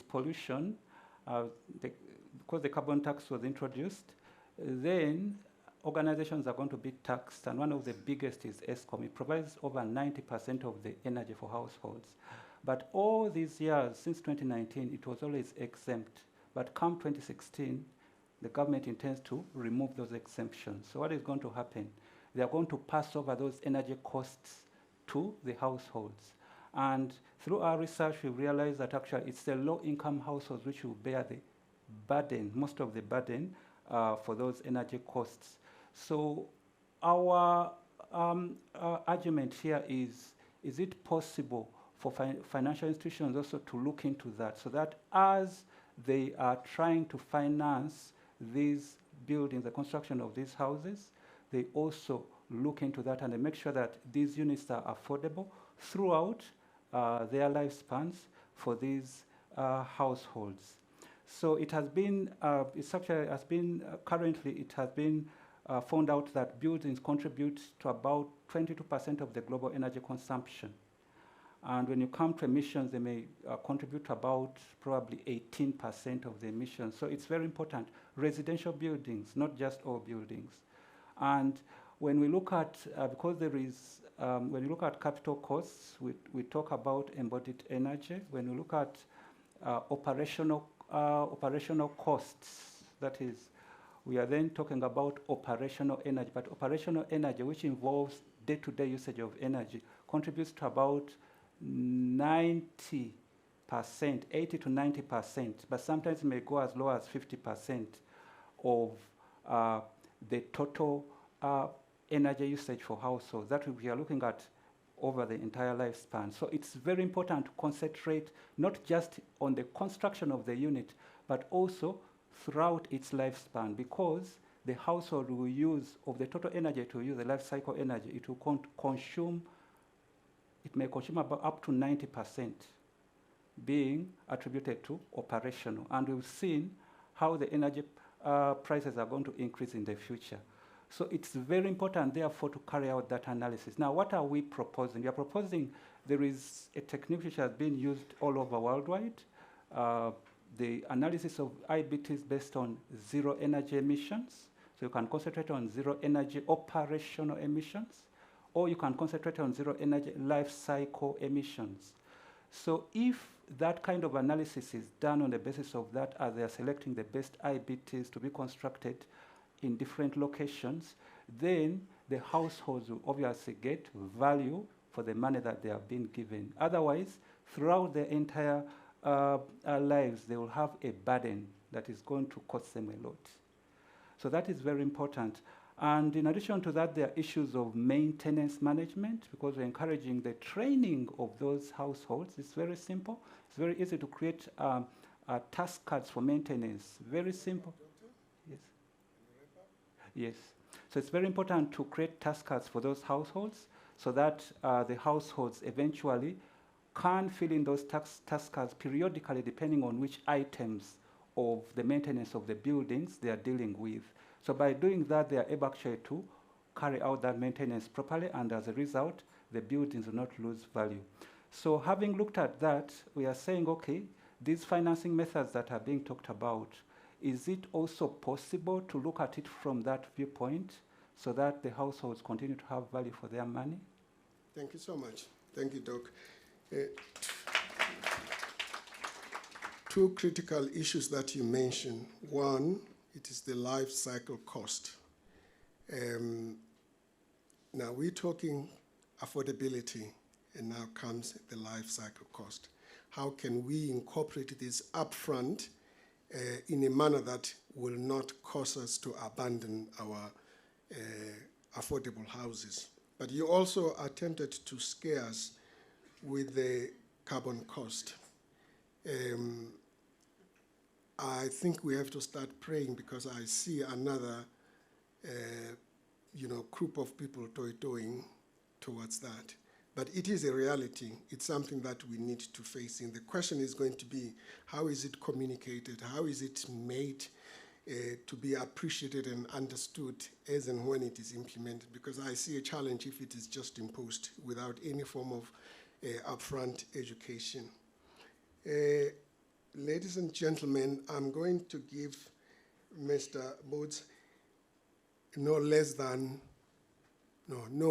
pollution, because the carbon tax was introduced, then organizations are going to be taxed, and one of the biggest is Eskom. It provides over 90% of the energy for households. But all these years, since 2019, it was always exempt. But come 2016, the government intends to remove those exemptions. So what is going to happen? They are going to pass over those energy costs to the households. And through our research, we realized that actually it's the low-income households which will bear the burden, most of the burden for those energy costs. So our argument here is it possible for financial institutions also to look into that, so that as they are trying to finance these buildings, the construction of these houses, they also look into that and they make sure that these units are affordable throughout their lifespans for these households. So it has been, currently it has been found out that buildings contribute to about 22% of the global energy consumption. And when you come to emissions, they may contribute to about probably 18% of the emissions. So it's very important. Residential buildings, not just all buildings. And when we look at, because there is, when you look at capital costs, we talk about embodied energy. When we look at operational costs, that is, we are then talking about operational energy. But operational energy, which involves day-to-day usage of energy, contributes to about 90%, 80 to 90%, but sometimes it may go as low as 50% of the total energy usage for households. That we are looking at over the entire lifespan. So it's very important to concentrate not just on the construction of the unit, but also throughout its lifespan, because the household will use, of the total energy to use, the life cycle energy, it will consume, it may consume about up to 90% being attributed to operational. And we've seen how the energy prices are going to increase in the future. So it's very important, therefore, to carry out that analysis. Now, what are we proposing? We are proposing there is a technique which has been used all over worldwide. The analysis of IBTs based on zero energy emissions. So you can concentrate on zero energy operational emissions, or you can concentrate on zero energy life cycle emissions. So if that kind of analysis is done on the basis of that, as they are selecting the best IBTs to be constructed in different locations, then the households will obviously get value for the money that they have been given. Otherwise, throughout their entire lives, they will have a burden that is going to cost them a lot. So that is very important. And in addition to that, there are issues of maintenance management, because we're encouraging the training of those households. It's very simple. It's very easy to create task cards for maintenance. Very simple. Yes. Yes. So it's very important to create task cards for those households, so that the households eventually can fill in those task cards periodically, depending on which items of the maintenance of the buildings they are dealing with. So by doing that, they are able actually to carry out that maintenance properly, and as a result, the buildings will not lose value. So having looked at that, we are saying, okay, these financing methods that are being talked about, is it also possible to look at it from that viewpoint, so that the households continue to have value for their money? Thank you so much. Thank you, Doc. Two critical issues that you mentioned. One, it is the life cycle cost. Now we're talking affordability, and now comes the life cycle cost. How can we incorporate this upfront in a manner that will not cause us to abandon our affordable houses? But you also attempted to scare us with the carbon cost. I think we have to start praying, because I see another group of people toying towards that. But it is a reality. It's something that we need to face. And the question is going to be, how is it communicated? How is it made to be appreciated and understood as and when it is implemented? Because I see a challenge if it is just imposed without any form of upfront education. Ladies and gentlemen, I'm going to give Mr. Boots no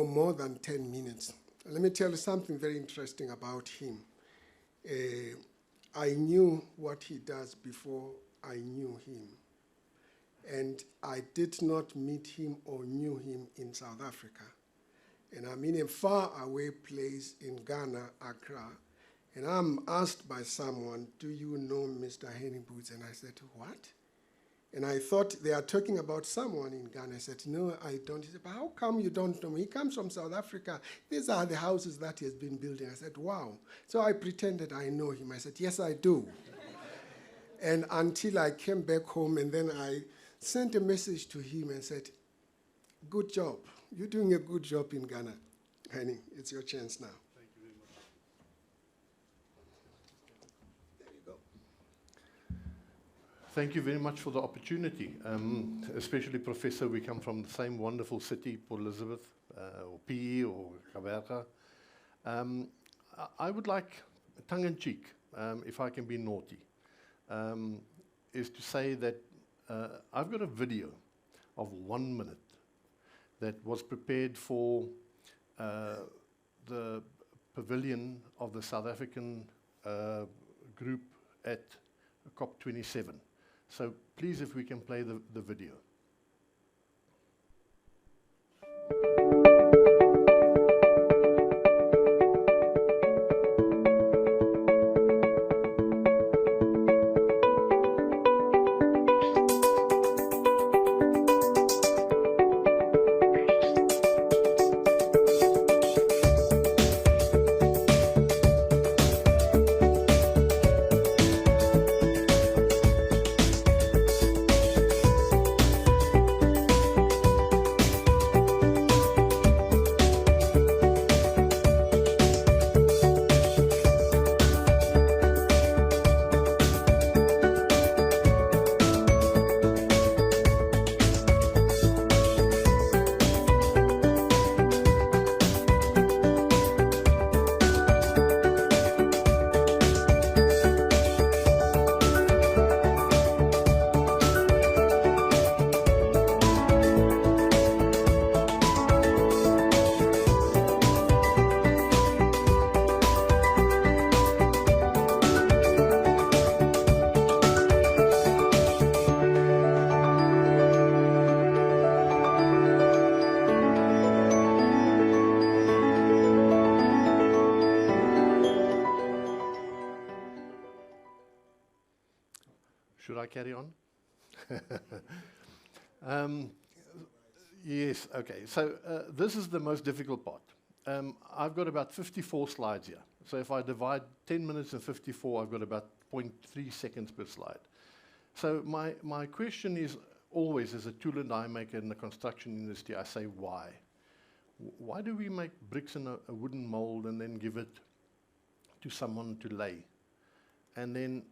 more than 10 minutes. Let me tell you something very interesting about him. I knew what he does before I knew him. And I did not meet him or knew him in South Africa. And I'm in a far-away place in Ghana, Accra, and I'm asked by someone, do you know Mr. Henny? And I said, what? And I thought they are talking about someone in Ghana. I said, no, I don't. He said, but how come you don't know me? He comes from South Africa. These are the houses that he has been building. I said, wow. So I pretended I know him. I said, yes, I do. And until I came back home, and then I sent a message to him and said, good job. You're doing a good job in Ghana. Henny, it's your chance now. Thank you very much. There you go. Thank you very much for the opportunity, especially Professor. We come from the same wonderful city, Port Elizabeth, or PE, or Kaberga. I would like, tongue-in-cheek, if I can be naughty, is to say that I've got a video of 1 minute that was prepared for the pavilion of the South African group at COP27. So please, if we can play the video. Should I carry on? Yes, okay. So this is the most difficult part. I've got about 54 slides here. So if I divide 10 minutes and 54, I've got about 0.3 seconds per slide. So my question is always, as a tool and die maker in the construction industry, I say, why? Why do we make bricks in a wooden mold and then give it to someone to lay? And then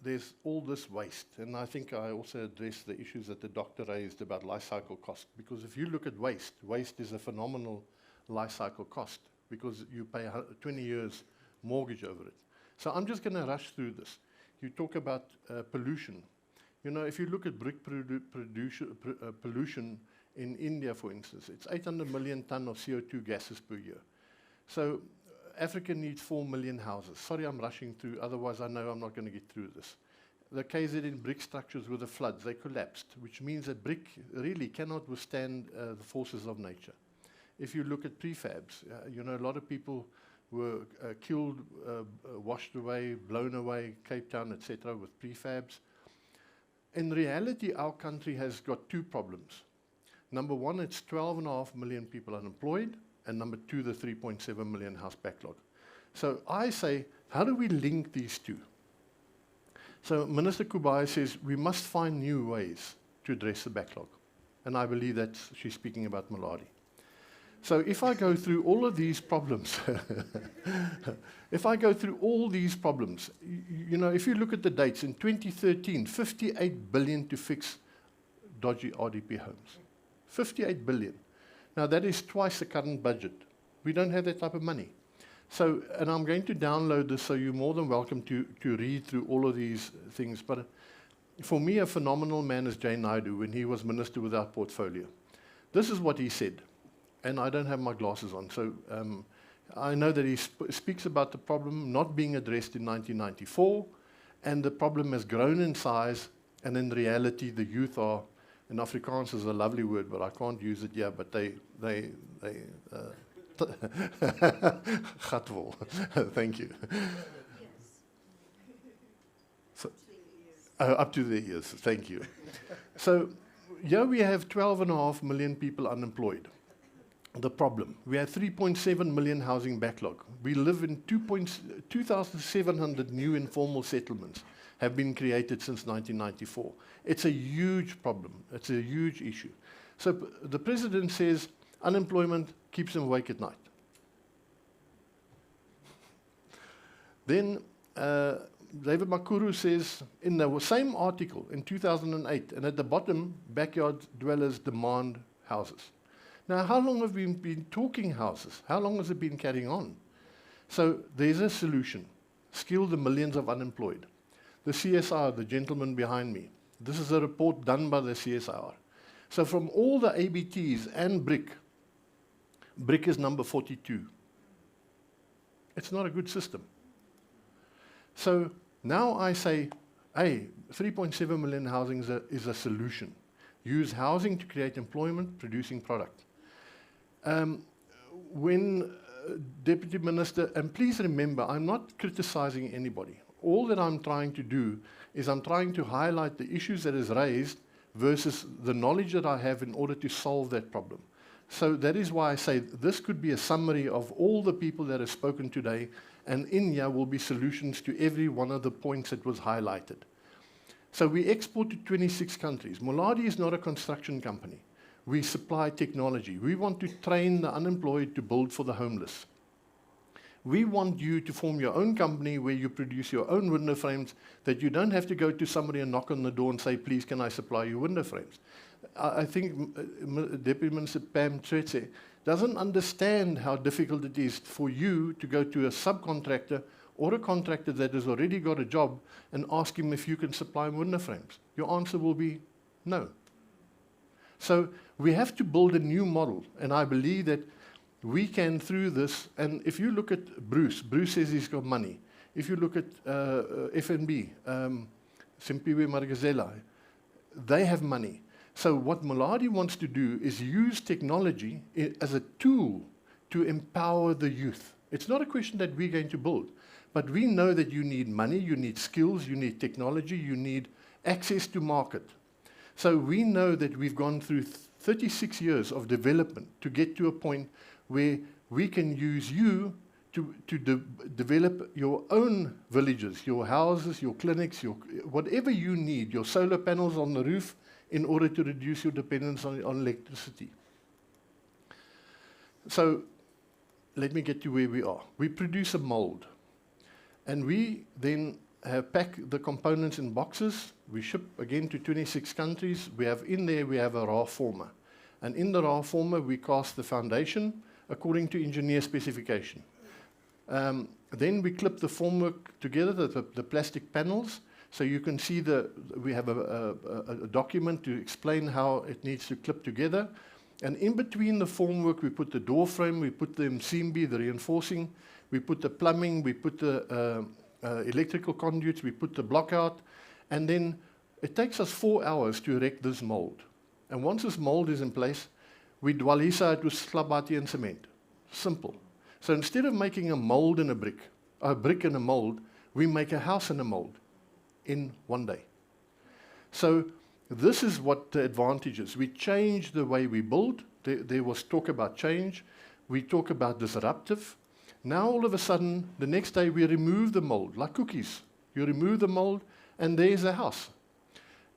there's all this waste. And I think I also addressed the issues that the doctor raised about life cycle cost. Because if you look at waste, waste is a phenomenal life cycle cost because you pay 20 years mortgage over it. So I'm just going to rush through this. You talk about pollution. You know, if you look at brick pollution in India, for instance, it's 800 million ton of CO2 gases per year. So Africa needs 4 million houses. Sorry, I'm rushing through, otherwise I know I'm not going to get through this. The KZN brick structures with the floods, they collapsed, which means that brick really cannot withstand the forces of nature. If you look at prefabs, you know, a lot of people were killed, washed away, blown away, Cape Town, etc., with prefabs. In reality, our country has got two problems. Number one, it's 12.5 million people unemployed, and number two, the 3.7 million house backlog. So I say, how do we link these two? So Minister Kubai says, we must find new ways to address the backlog. And I believe that she's speaking about Moladi. So if I go through all of these problems, you know, if you look at the dates, in 2013, 58 billion to fix dodgy RDP homes. 58 billion. Now that is twice the current budget. We don't have that type of money. So, and I'm going to download this, so you're more than welcome to read through all of these things. But for me, a phenomenal man is Jay Naidu when he was Minister without portfolio. This is what he said. And I don't have my glasses on, so I know that he speaks about the problem not being addressed in 1994, and the problem has grown in size, and in reality the youth are, and Afrikaans is a lovely word, but I can't use it here, but they gatvol. Thank you. So, up to their ears, thank you. So here we have 12.5 million people unemployed. The problem, we have 3.7 million housing backlog. We live in 2,700 new informal settlements have been created since 1994. It's a huge problem. It's a huge issue. So the president says unemployment keeps him awake at night. Then David Makuru says in the same article in 2008, and at the bottom, backyard dwellers demand houses. Now, how long have we been talking houses? How long has it been carrying on? So there's a solution. Skill the millions of unemployed. The CSR, the gentleman behind me, this is a report done by the CSR. So from all the ABTs and BRIC is number 42. It's not a good system. So now I say, hey, 3.7 million housing is a solution. Use housing to create employment, producing product. When Deputy Minister, and please remember, I'm not criticizing anybody. All that I'm trying to do is I'm trying to highlight the issues that is raised versus the knowledge that I have in order to solve that problem. So that is why I say this could be a summary of all the people that have spoken today, and in here will be solutions to every one of the points that was highlighted. So we export to 26 countries. Moladi is not a construction company. We supply technology. We want to train the unemployed to build for the homeless. We want you to form your own company where you produce your own window frames, that you don't have to go to somebody and knock on the door and say, please, can I supply you window frames? I think Deputy Minister Pam Tswetse doesn't understand how difficult it is for you to go to a subcontractor or a contractor that has already got a job and ask him if you can supply window frames. Your answer will be no. So we have to build a new model, and I believe that we can through this. And if you look at Bruce says he's got money. If you look at FNB, Simphiwe Madikizela, they have money. So what Moladi wants to do is use technology as a tool to empower the youth. It's not a question that we're going to build, but we know that you need money, you need skills, you need technology, you need access to market. So we know that we've gone through 36 years of development to get to a point where we can use you to develop your own villages, your houses, your clinics, whatever you need, your solar panels on the roof, in order to reduce your dependence on electricity. So let me get to where we are. We produce a mold, and we then pack the components in boxes. We ship again to 26 countries. We have a raw former. And in the raw former, we cast the foundation according to engineer specification. Then we clip the formwork together, the plastic panels. So you can see we have a document to explain how it needs to clip together. And in between the formwork, we put the door frame, we put the msimbi, the reinforcing, we put the plumbing, we put the electrical conduits, we put the block out. And then it takes us 4 hours to erect this mold. And once this mold is in place, we dwalisa it with slabati and cement. Simple. So instead of making a mold and a brick and a mold, we make a house and a mold in 1 day. So this is what the advantage is. We change the way we build. There was talk about change. We talk about disruptive. Now all of a sudden, the next day we remove the mold, like cookies. You remove the mold and there's a house.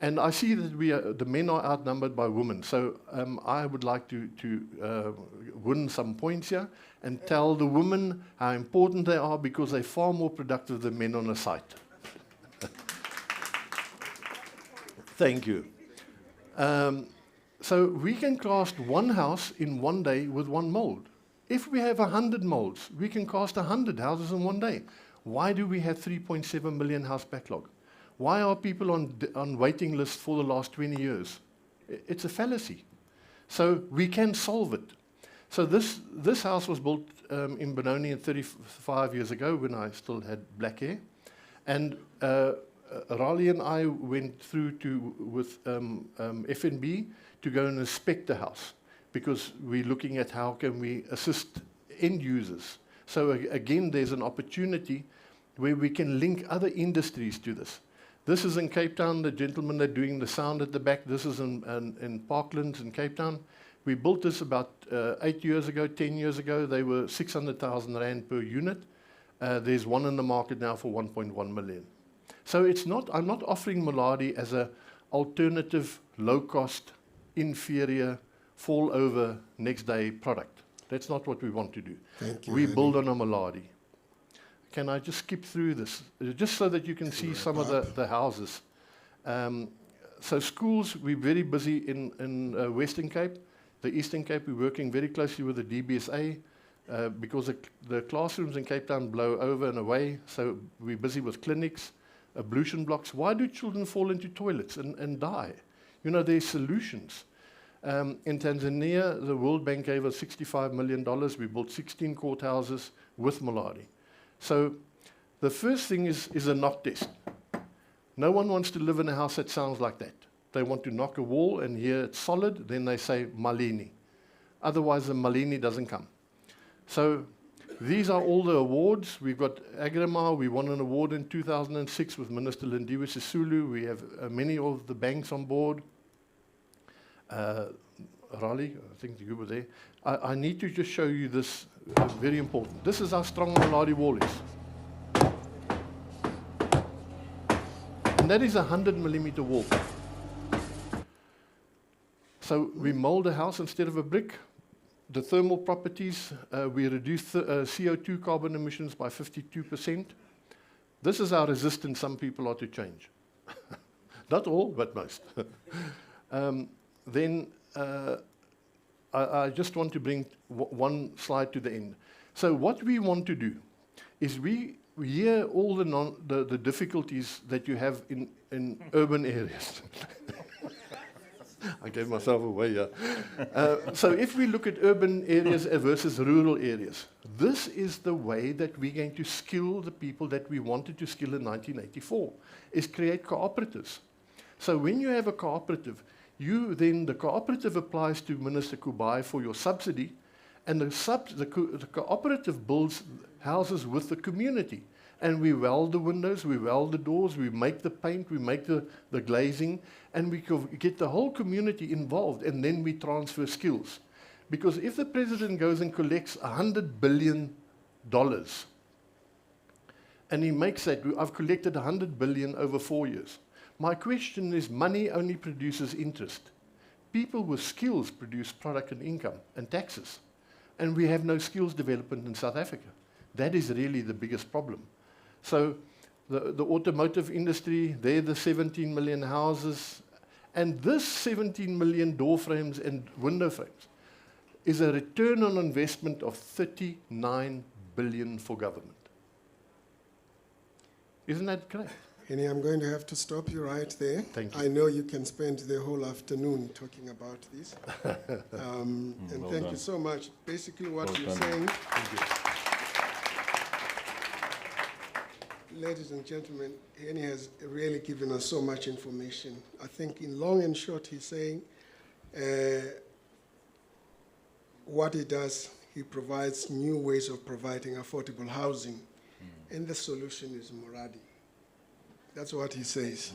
And I see that the men are outnumbered by women. So I would like to win some points here and tell the women how important they are, because they're far more productive than men on a site. Thank you. So we can cast one house in 1 day with one mold. If we have 100 molds, we can cast 100 houses in 1 day. Why do we have 3.7 million house backlog? Why are people on waiting lists for the last 20 years? It's a fallacy. So we can solve it. So this house was built in Benoni 35 years ago when I still had black hair. And Rali and I went through with FNB to go and inspect the house, because we're looking at how can we assist end users. So again, there's an opportunity where we can link other industries to this. This is in Cape Town, the gentlemen that are doing the sound at the back. This is in Parklands in Cape Town. We built this about 8 years ago, 10 years ago. They were 600,000 Rand per unit. There's one in the market now for 1.1 million. So I'm not offering Moladi as an alternative, low-cost, inferior, fall-over, next-day product. That's not what we want to do. Thank you, We Henny. build on a Moladi. Can I just skip through this, just so that you can see some of the houses? So schools, we're very busy in Western Cape. The Eastern Cape, we're working very closely with the DBSA because the classrooms in Cape Town blow over and away. So we're busy with clinics, ablution blocks. Why do children fall into toilets and die? You know, there's solutions. In Tanzania, the World Bank gave us $65 million. We built 16 courthouses with Moladi. So the first thing is a knock test. No one wants to live in a house that sounds like that. They want to knock a wall and hear it's solid, then they say Malini. Otherwise, the Malini doesn't come. So these are all the awards. We've got Agrema. We won an award in 2006 with Minister Lindiwe Sisulu. We have many of the banks on board. Rali, I think you were there. I need to just show you this, very important. This is how strong Moladi wall is. And that is a 100mm wall. So we mold a house instead of a brick. The thermal properties, we reduce CO2 carbon emissions by 52%. This is how resistant some people are to change. Not all, but most. I just want to bring one slide to the end. So what we want to do is we hear all the difficulties that you have in urban areas. I gave myself away here. So if we look at urban areas versus rural areas, this is the way that we're going to skill the people that we wanted to skill in 1984, is create cooperatives. So when you have a cooperative, the cooperative applies to Minister Kubai for your subsidy, and the cooperative builds houses with the community. And we weld the windows, we weld the doors, we make the paint, we make the glazing, and we get the whole community involved, and then we transfer skills. Because if the president goes and collects $100 billion, and he makes that, I've collected $100 billion over 4 years. My question is, money only produces interest. People with skills produce product and income and taxes. And we have no skills development in South Africa. That is really the biggest problem. So the automotive industry, they're the 17 million houses. And this 17 million door frames and window frames is a return on investment of 39 billion for government. Isn't that correct? Henny, I'm going to have to stop you right there. Thank you. I know you can spend the whole afternoon talking about this. And well thank done. you so much. Basically what Well you're done. saying, Thank you. ladies and gentlemen, Henny has really given us so much information. I think in long and short, he's saying what he does, he provides new ways of providing affordable housing. And the solution is Moladi. That's what he says.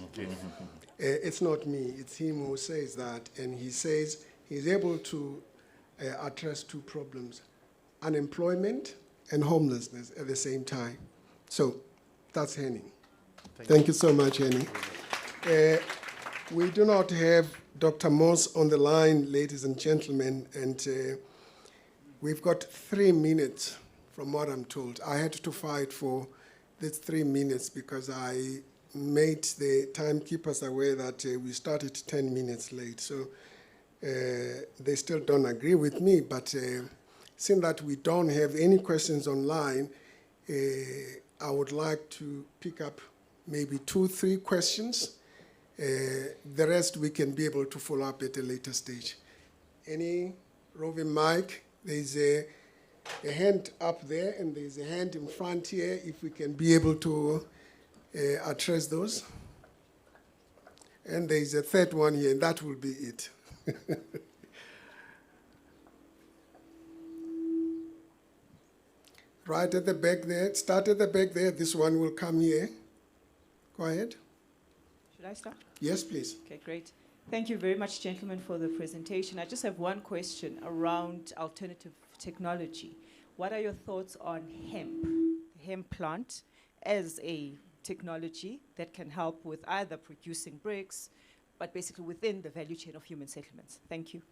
It's not me, it's him who says that. And he says he's able to address two problems, unemployment and homelessness at the same time. So that's Henny. Thank you so much, Henny. We do not have Dr. Moss on the line, ladies and gentlemen, and we've got 3 minutes from what I'm told. I had to fight for these 3 minutes because I made the timekeepers aware that we started 10 minutes late. So they still don't agree with me, but seeing that we don't have any questions online, I would like to pick up maybe 2-3 questions. The rest we can be able to follow up at a later stage. Any roving mic? There's a hand up there, and there's a hand in front here, if we can be able to address those. And there's a third one here, and that will be it. Right at the back there, start at the back there, this one will come here. Go ahead. Should I start? Yes, please. Okay, great. Thank you very much, gentlemen, for the presentation. I just have one question around alternative technology. What are your thoughts on hemp, the hemp plant, as a technology that can help with either producing bricks, but basically within the value chain of human settlements? Thank you.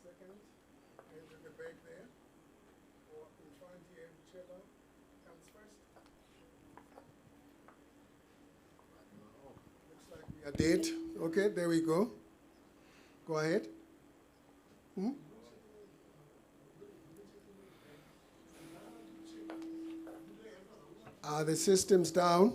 Second, hand at the back there, or in front here, whichever comes first. Looks like we are dead. Okay, there we go. Go ahead. Are the systems down?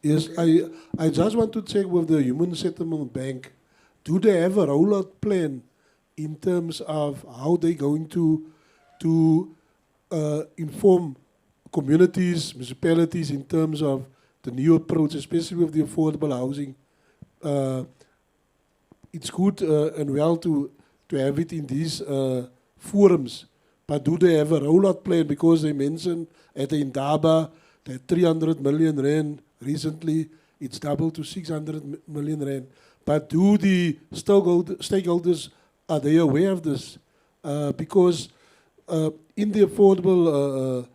Yes, I just want to check with the Human Settlement Bank. Do they have a rollout plan in terms of how they're going to inform communities, municipalities in terms of the new approach, especially with the affordable housing? It's good and well to have it in these forums, but do they have a rollout plan? Because they mentioned at the Indaba that 300 million rand recently, it's doubled to 600 million rand. But do the stakeholders, are they aware of this? Because in the affordable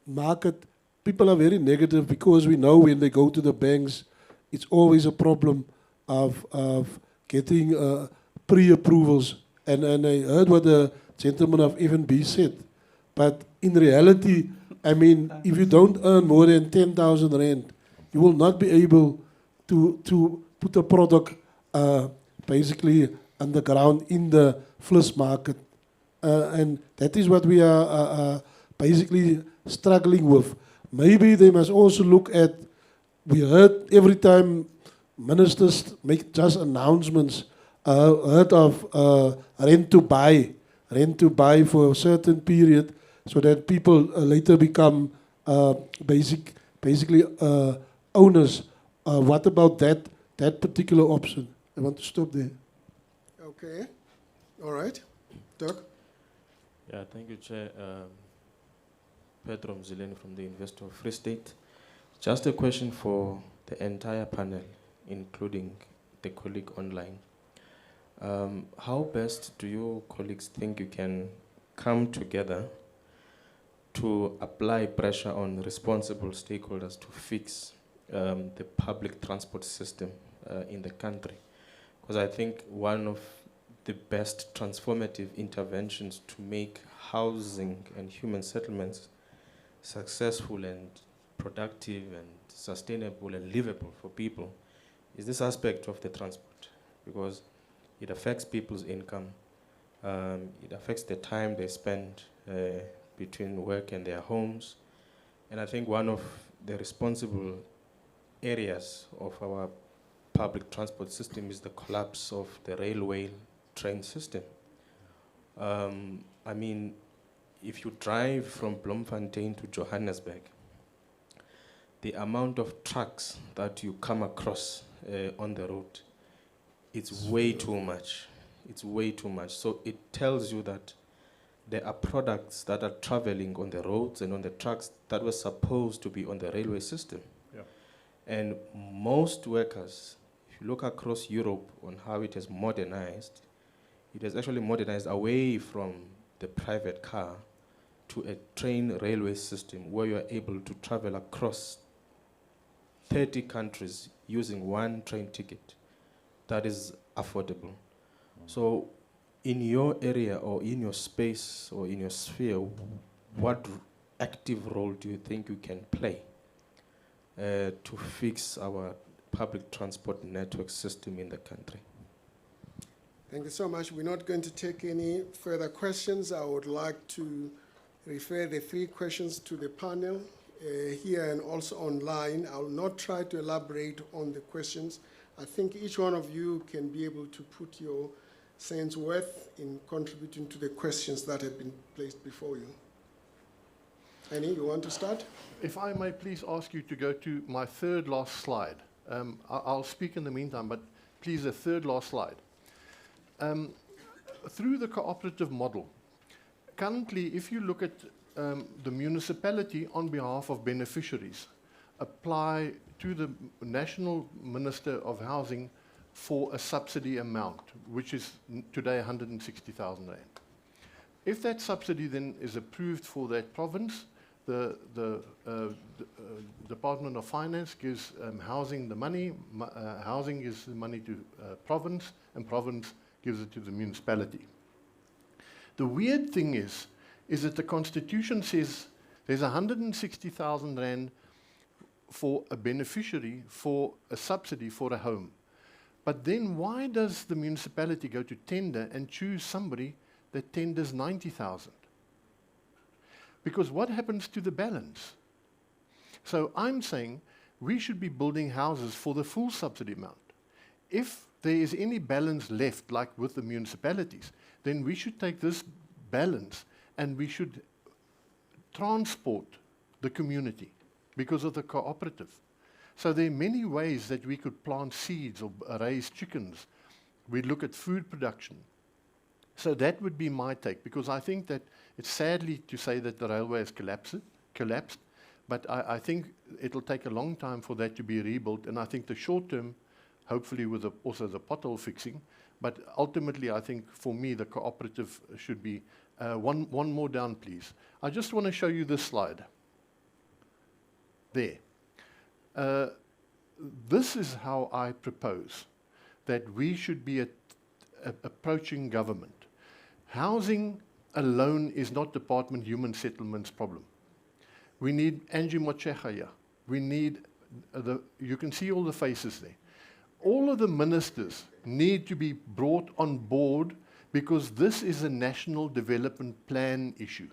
market, people are very negative, because we know when they go to the banks, it's always a problem of getting pre-approvals. And I heard what the gentleman of FNB said. But in reality, I mean, if you don't earn more than 10,000 rand, you will not be able to put a product basically on the ground in the FLIS market. And that is what we are basically struggling with. Maybe they must also look at, we heard every time ministers make just announcements, heard of rent to buy for a certain period, so that people later become basically owners. What about that particular option? I want to stop there. Okay. All right. Doc? Yeah, thank you, Chair. Pedro Mzileni from the Investor of Free State. Just a question for the entire panel, including the colleague online. How best do your colleagues think you can come together to apply pressure on responsible stakeholders to fix the public transport system in the country? Because I think one of the best transformative interventions to make housing and human settlements successful and productive and sustainable and livable for people is this aspect of the transport, because it affects people's income, it affects the time they spend between work and their homes. And I think one of the responsible areas of our public transport system is the collapse of the railway train system. I mean, if you drive from Bloemfontein to Johannesburg, the amount of trucks that you come across on the road, it's way too much. It's way too much. So it tells you that there are products that are traveling on the roads and on the trucks that were supposed to be on the railway system. Yeah. And most workers, if you look across Europe on how it has modernized, it has actually modernized away from the private car to a train railway system where you are able to travel across 30 countries using one train ticket that is affordable. So in your area or in your space or in your sphere, what active role do you think you can play to fix our public transport network system in the country? Thank you so much. We're not going to take any further questions. I would like to refer the three questions to the panel here and also online. I will not try to elaborate on the questions. I think each one of you can be able to put your sense worth in contributing to the questions that have been placed before you. Henny, you want to start? If I may please ask you to go to my third last slide. I'll speak in the meantime, but please, the third last slide. Through the cooperative model, currently, if you look at the municipality on behalf of beneficiaries, apply to the National Minister of Housing for a subsidy amount, which is today 160,000 rand. If that subsidy then is approved for that province, the Department of Finance gives housing the money, housing gives the money to province, and province gives it to the municipality. The weird thing is that the Constitution says there's 160,000 rand for a beneficiary for a subsidy for a home. But then why does the municipality go to tender and choose somebody that tenders 90,000? Because what happens to the balance? So I'm saying we should be building houses for the full subsidy amount. If there is any balance left, like with the municipalities, then we should take this balance and we should transport the community because of the cooperative. So there are many ways that we could plant seeds or raise chickens. We look at food production. So that would be my take, because I think that it's sadly to say that the railway has collapsed, but I think it'll take a long time for that to be rebuilt, and I think the short term, hopefully with also the pothole fixing, but ultimately I think for me the cooperative should be, one more down please. I just want to show you this slide. There. This is how I propose that we should be approaching government. Housing alone is not Department Human Settlements problem. We need Angie Mochecha here. We need, you can see all the faces there. All of the ministers need to be brought on board because this is a national development plan issue.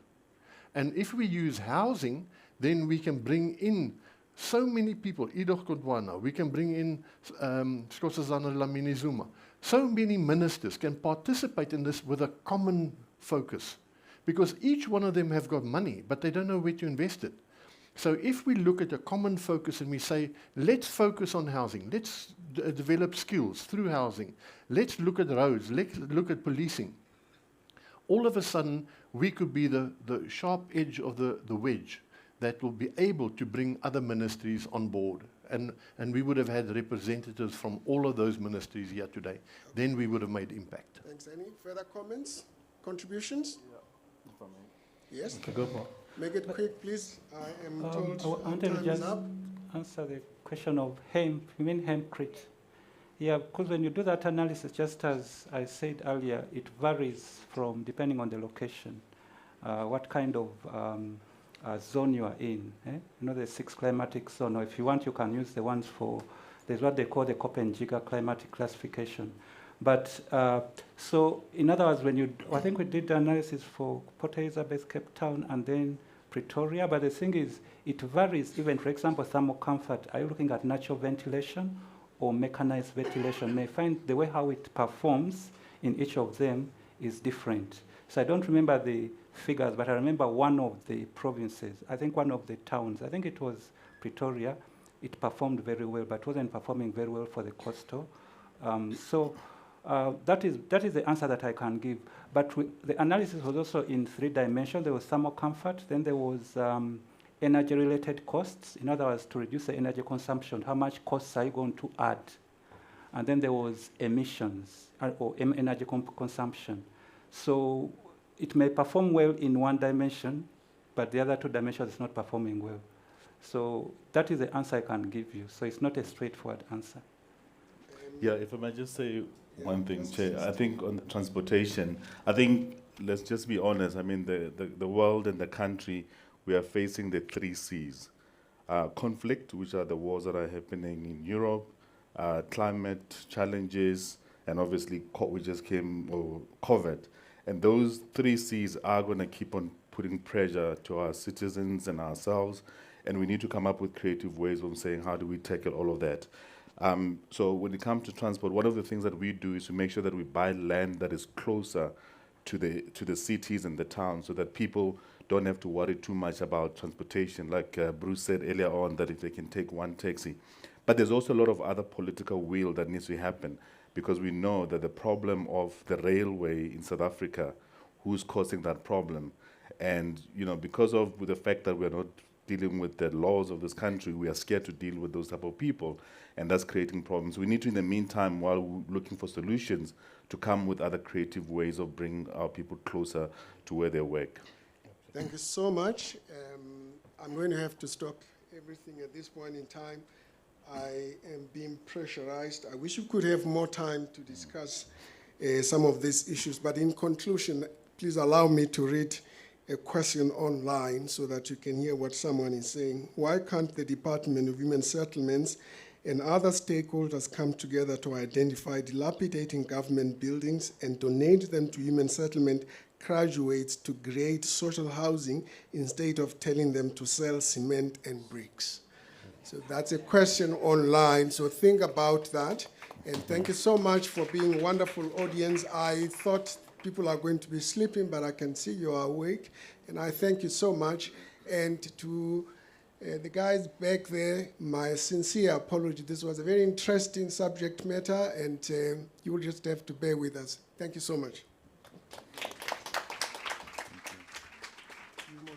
And if we use housing, then we can bring in so many people, Idoch Kodwana, we can bring in Skosazana Lamini Zuma. So many ministers can participate in this with a common focus, because each one of them have got money, but they don't know where to invest it. So if we look at a common focus and we say, let's focus on housing, let's develop skills through housing, let's look at roads, let's look at policing, all of a sudden we could be the sharp edge of the wedge that will be able to bring other ministries on board. And we would have had representatives from all of those ministries here today. Then we would have made impact. Thanks. Any further comments, contributions? Yeah, if I may. Yes? Okay, go for. Make it quick, please. I am told I wanted to time just is up. answer the question of hemp. You mean hempcrete? Yeah, because when you do that analysis, just as I said earlier, it varies from depending on the location, what kind of zone you are in. You know, the 6 climatic zone, or if you want, you can use the ones for, there's what they call the Copenhagen climatic classification. But, so in other words, when you, I think we did the analysis for Port Elizabeth, Cape Town, and then Pretoria, but the thing is, it varies even, for example, thermal comfort. Are you looking at natural ventilation or mechanized ventilation? You may find the way how it performs in each of them is different. So I don't remember the figures, but I remember one of the provinces, I think one of the towns, I think it was Pretoria, it performed very well, but wasn't performing very well for the coastal. That is the answer that I can give. But the analysis was also in 3 dimensions. There was thermal comfort, then there was energy-related costs, in other words, to reduce the energy consumption, how much costs are you going to add? And then there was emissions, or energy consumption. So it may perform well in 1 dimension, but the other 2 dimensions is not performing well. So that is the answer I can give you. So it's not a straightforward answer. Yeah, if I might just say one thing, Chair. I think on transportation, I think, let's just be honest, I mean, the world and the country, we are facing the 3 Cs. Conflict, which are the wars that are happening in Europe, climate challenges, and obviously we just came, or COVID. And those 3 Cs are going to keep on putting pressure to our citizens and ourselves. And we need to come up with creative ways of saying, how do we tackle all of that? So when it comes to transport, one of the things that we do is to make sure that we buy land that is closer to the cities and the towns, so that people don't have to worry too much about transportation. Like Bruce said earlier on, that if they can take one taxi. But there's also a lot of other political will that needs to happen, because we know that the problem of the railway in South Africa, who's causing that problem? And because of the fact that we're not dealing with the laws of this country, we are scared to deal with those type of people, and that's creating problems. We need to, in the meantime, while we're looking for solutions, to come with other creative ways of bringing our people closer to where they work. Thank you so much. I'm going to have to stop everything at this point in time. I am being pressurized. I wish we could have more time to discuss some of these issues, but in conclusion, please allow me to read a question online so that you can hear what someone is saying. Why can't the Department of Human Settlements and other stakeholders come together to identify dilapidating government buildings and donate them to human settlement graduates to create social housing instead of telling them to sell cement and bricks? So that's a question online, so think about that. And thank you so much for being a wonderful audience. I thought people are going to be sleeping, but I can see you are awake. And I thank you so much. And to the guys back there, my sincere apology. This was a very interesting subject matter, and you will just have to bear with us. Thank you so much.